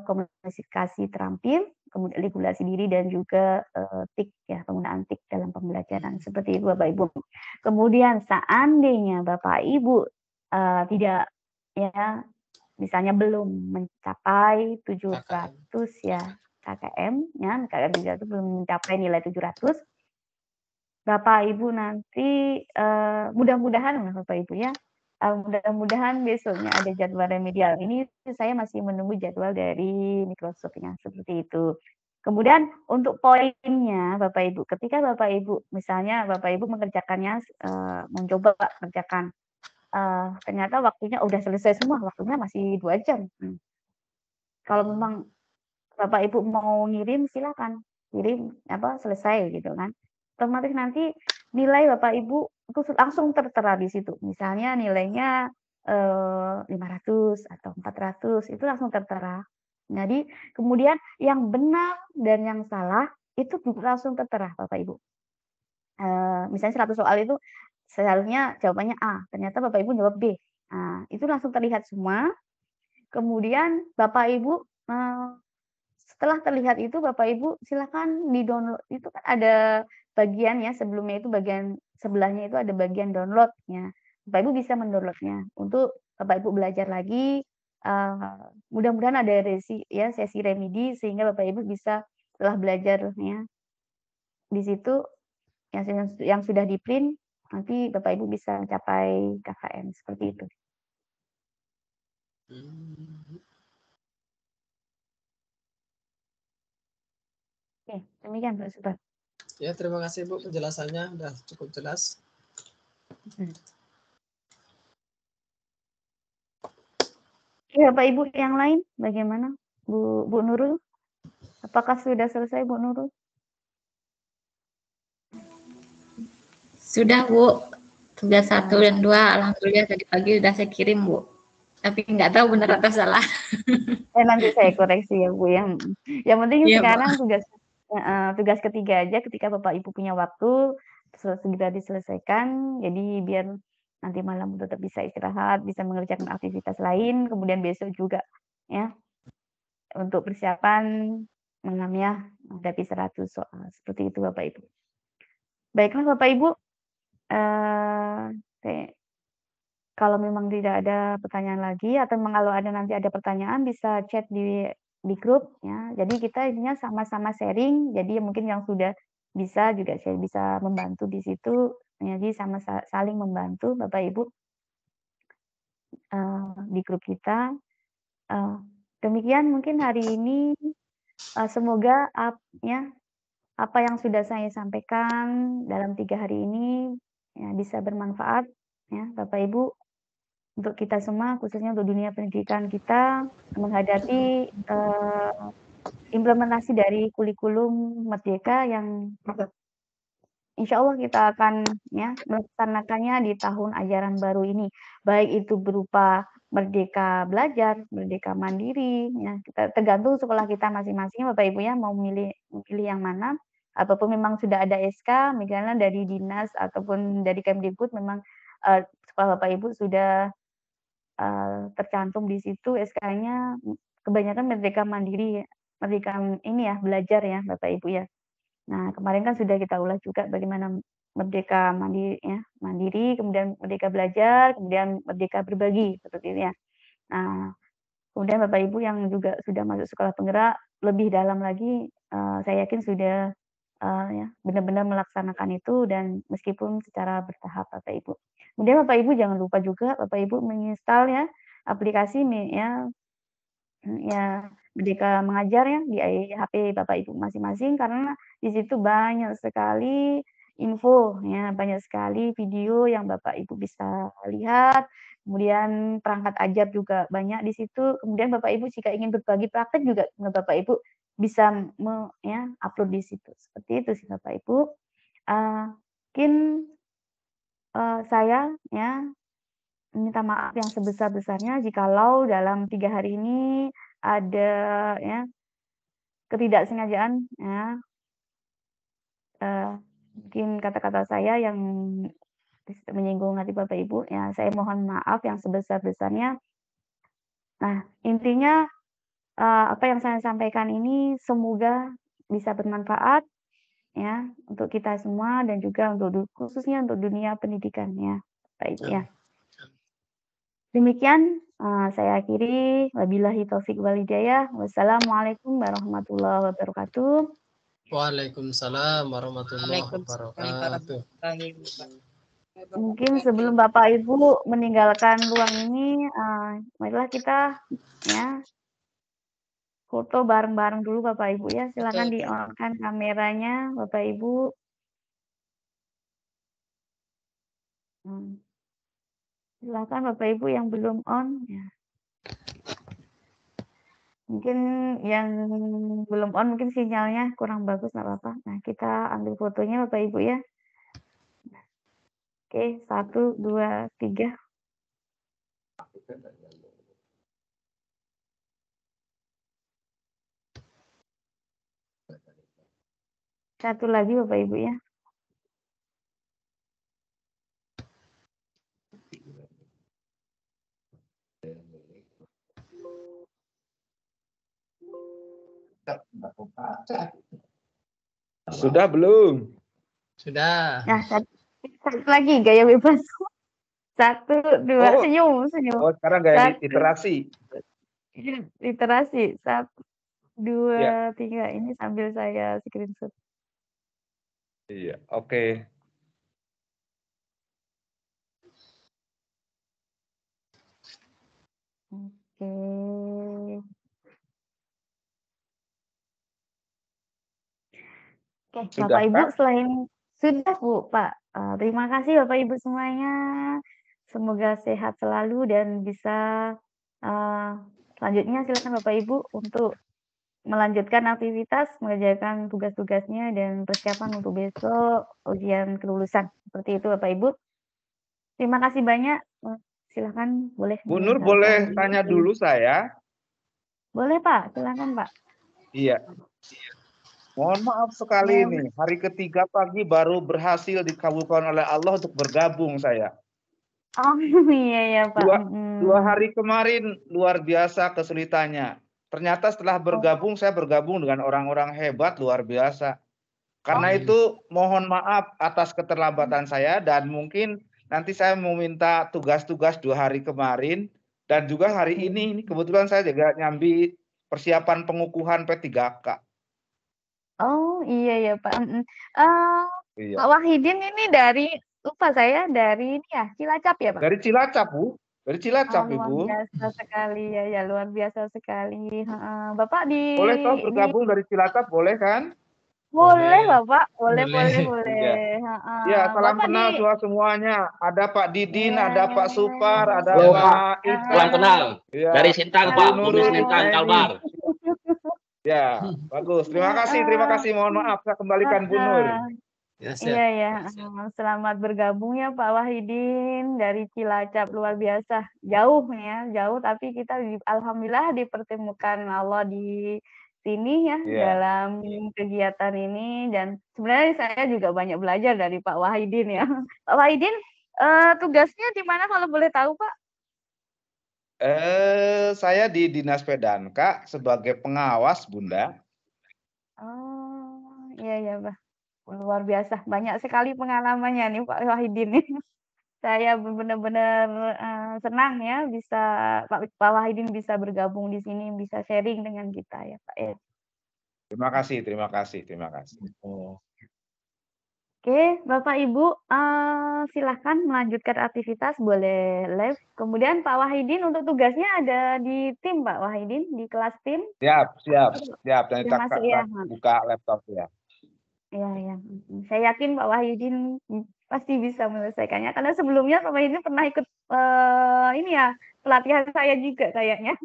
komunikasi terampil, kemudian regulasi diri dan juga TIK ya, penggunaan TIK dalam pembelajaran seperti itu Bapak Ibu. Kemudian seandainya Bapak Ibu tidak ya misalnya belum mencapai 700 ya KKM ya, KKM 300 belum mencapai nilai 700, Bapak Ibu nanti mudah-mudahan Bapak Ibu ya, mudah-mudahan besoknya ada jadwal remedial. Ini saya masih menunggu jadwal dari Microsoft-nya, seperti itu. Kemudian untuk poinnya Bapak Ibu, ketika Bapak Ibu misalnya Bapak Ibu mengerjakannya, mencoba mengerjakan, ternyata waktunya udah selesai semua, waktunya masih 2 jam. Kalau memang Bapak Ibu mau ngirim silakan, kirim selesai gitu kan. Otomatis nanti nilai Bapak Ibu itu langsung tertera di situ. Misalnya nilainya 500 atau 400 itu langsung tertera. Jadi kemudian yang benar dan yang salah itu juga langsung tertera Bapak Ibu. misalnya 100 soal itu seharusnya jawabannya A, ternyata Bapak Ibu jawab B. Nah, itu langsung terlihat semua. Kemudian Bapak Ibu, setelah terlihat itu Bapak Ibu silakan di-download. Itu kan ada bagian ya, sebelumnya itu bagian sebelahnya itu ada bagian download-nya. Bapak Ibu bisa mendownloadnya untuk Bapak Ibu belajar lagi. Mudah-mudahan ada sesi remedi sehingga Bapak Ibu bisa setelah belajar ya di situ yang sudah di-print, nanti Bapak Ibu bisa capai KKM seperti itu. Oke, demikian Pak Subhan. Ya, terima kasih Bu penjelasannya, sudah cukup jelas. Ya, Bapak Ibu yang lain bagaimana? Bu Nurul? Apakah sudah selesai Bu Nurul? Sudah Bu, tugas 1 dan 2 alhamdulillah tadi pagi sudah saya kirim Bu. Tapi nggak tahu benar atau salah. Nanti saya koreksi ya Bu ya. Yang penting Iya, sekarang tugas ketiga aja ketika Bapak Ibu punya waktu segera diselesaikan. Jadi biar nanti malam tetap bisa istirahat, bisa mengerjakan aktivitas lain, kemudian besok juga ya untuk persiapan malamnya menghadapi 100 soal. Seperti itu Bapak Ibu. Baiklah Bapak Ibu, kalau memang tidak ada pertanyaan lagi atau memang kalau ada nanti ada pertanyaan bisa chat di grup ya. Jadi kita intinya sama-sama sharing. Jadi mungkin yang sudah bisa juga saya bisa membantu di situ. Jadi sama saling membantu Bapak Ibu di grup kita. Demikian mungkin hari ini semoga apa yang sudah saya sampaikan dalam 3 hari ini ya, bisa bermanfaat ya Bapak Ibu untuk kita semua, khususnya untuk dunia pendidikan kita menghadapi implementasi dari kurikulum Merdeka yang insya Allah kita akan ya melaksanakannya di tahun ajaran baru ini, baik itu berupa Merdeka Belajar, Merdeka Mandiri, ya kita tergantung sekolah kita masing-masing, Bapak Ibu ya mau milih yang mana, ataupun memang sudah ada SK, misalnya dari dinas ataupun dari Kemdikbud memang sekolah Bapak Ibu sudah tercantum di situ SK-nya kebanyakan Merdeka Mandiri, Merdeka ini ya belajar ya Bapak Ibu ya. Nah kemarin kan sudah kita ulas juga bagaimana Merdeka Mandiri, kemudian Merdeka Belajar, kemudian Merdeka Berbagi seperti itu ya. Nah kemudian Bapak Ibu yang juga sudah masuk sekolah penggerak lebih dalam lagi, saya yakin sudah ya benar-benar melaksanakan itu dan meskipun secara bertahap Bapak Ibu. Kemudian Bapak Ibu jangan lupa juga Bapak Ibu menginstal ya aplikasi ya Merdeka Mengajar ya di HP Bapak Ibu masing-masing karena di situ banyak sekali info ya, banyak sekali video yang Bapak Ibu bisa lihat. Kemudian perangkat ajar juga banyak di situ. Kemudian Bapak Ibu jika ingin berbagi praktek juga Bapak Ibu bisa upload di situ. Seperti itu sih Bapak Ibu. Mungkin saya ya minta maaf yang sebesar-besarnya jikalau dalam 3 hari ini ada ya ketidaksengajaan ya mungkin kata-kata saya yang menyinggung hati Bapak Ibu ya saya mohon maaf yang sebesar-besarnya. Nah intinya apa yang saya sampaikan ini semoga bisa bermanfaat ya untuk kita semua dan juga untuk khususnya untuk dunia pendidikan ya Bapak Ibu ya. Demikian saya akhiri. Wabillahi taufik wal hidayah. Wassalamualaikum warahmatullahi wabarakatuh. Waalaikumsalam warahmatullahi wabarakatuh. Mungkin sebelum Bapak Ibu meninggalkan ruang ini, marilah kita ya foto bareng-bareng dulu Bapak Ibu ya. Silakan di-on-kan kameranya Bapak Ibu. Silakan Bapak Ibu yang belum on ya. Mungkin yang belum on mungkin sinyalnya kurang bagus nggak apa-apa. Nah kita ambil fotonya Bapak Ibu ya. Oke 1, 2, 3. Satu lagi Bapak Ibu ya. Sudah belum? Sudah. Nah, satu lagi gaya bebas. 1, 2, Oh, senyum, senyum. oh sekarang gaya 1, literasi. literasi. 1, Ya, 2, 3. Ini sambil saya screenshot. iya, oke. Oke. Oke, Sudah, Bapak Ibu Kak? sudah Bu, Pak. Terima kasih Bapak Ibu semuanya. Semoga sehat selalu dan bisa selanjutnya silakan Bapak Ibu untuk melanjutkan aktivitas, mengerjakan tugas-tugasnya dan persiapan untuk besok ujian kelulusan. Seperti itu Bapak Ibu. Terima kasih banyak. Silakan boleh Bu Nur boleh meninggalkan. tanya dulu saya? Boleh Pak, silakan Pak. Iya. Mohon maaf sekali Ya. nih, hari ketiga pagi baru berhasil dikabulkan oleh Allah untuk bergabung saya. Oh iya ya Pak. Dua hari kemarin luar biasa kesulitannya. Ternyata setelah bergabung, saya bergabung dengan orang-orang hebat luar biasa. Karena itu mohon maaf atas keterlambatan saya dan mungkin nanti saya mau minta tugas-tugas 2 hari kemarin dan juga hari ini kebetulan saya juga nyambi persiapan pengukuhan P3K. Oh iya ya Pak. Iya. Pak Wahidin ini lupa saya dari ini ya Cilacap ya Pak? Dari Cilacap Bu, dari Cilacap Luar Ibu. biasa sekali ya, luar biasa sekali. Bapak Boleh toh bergabung dari Cilacap boleh kan? boleh Boleh. Bapak, boleh. Iya. Ya, salam Bapak kenal semuanya. Ada Pak Didin, Iya. ada Pak Supar, ada Halo, Pak Pak. Ivan. Salam kenal. Ya. Dari Sintang, Bu Pak. Nurul, Bumi Sintang, Kalbar. Ya, bagus. Terima kasih. Mohon maaf, saya kembalikan Bu Nur. Ya, Iya siap. ya, selamat bergabung ya Pak Wahidin dari Cilacap, luar biasa. Jauh ya, jauh tapi kita alhamdulillah dipertemukan Allah di sini ya Iya. dalam kegiatan ini dan sebenarnya saya juga banyak belajar dari Pak Wahidin ya. Pak Wahidin, tugasnya di mana kalau boleh tahu Pak? Saya di Dinas Pedanka sebagai pengawas, Bunda. Oh, iya Pak. Luar biasa, banyak sekali pengalamannya nih Pak Wahidin nih. Saya benar-benar senang ya bisa Pak Wahidin bisa bergabung di sini, bisa sharing dengan kita ya Pak ya. Terima kasih. Oke, Bapak Ibu, silahkan melanjutkan aktivitas, boleh live. Kemudian Pak Wahidin untuk tugasnya ada di tim Pak Wahidin, di kelas tim. Siap. Dan Sudah masuk ya. buka laptop ya. Iya. Saya yakin Pak Wahidin pasti bisa menyelesaikannya karena sebelumnya Pak Wahidin pernah ikut ini ya pelatihan saya juga kayaknya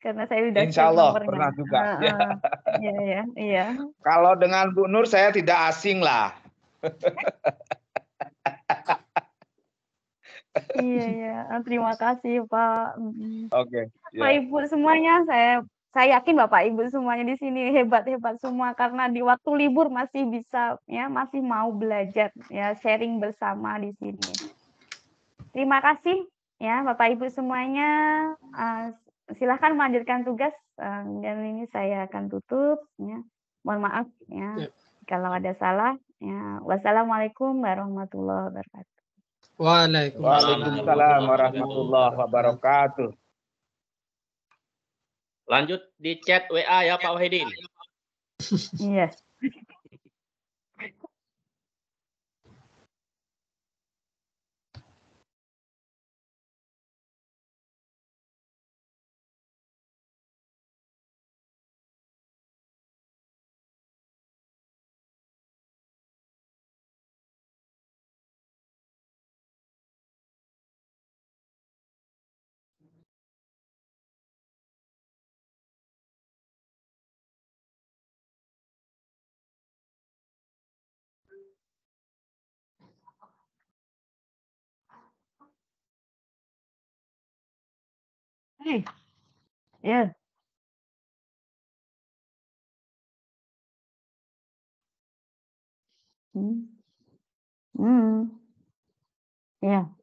karena saya sudah Insya save Allah nomornya. pernah juga. Iya. Kalau dengan Bu Nur saya tidak asing lah. Iya. Terima kasih Pak. Oke. Bapak Ibu semuanya, saya yakin Bapak Ibu semuanya di sini hebat-hebat semua karena di waktu libur masih bisa ya, masih mau belajar ya, sharing bersama di sini. Terima kasih ya Bapak Ibu semuanya. Silahkan melanjutkan tugas dan ini saya akan tutup ya. Mohon maaf ya kalau ada salah ya. Wassalamualaikum warahmatullahi wabarakatuh. Waalaikumsalam warahmatullahi wabarakatuh. Lanjut di chat WA ya Pak Wahidin. Iya. Hey. Ya. Ya.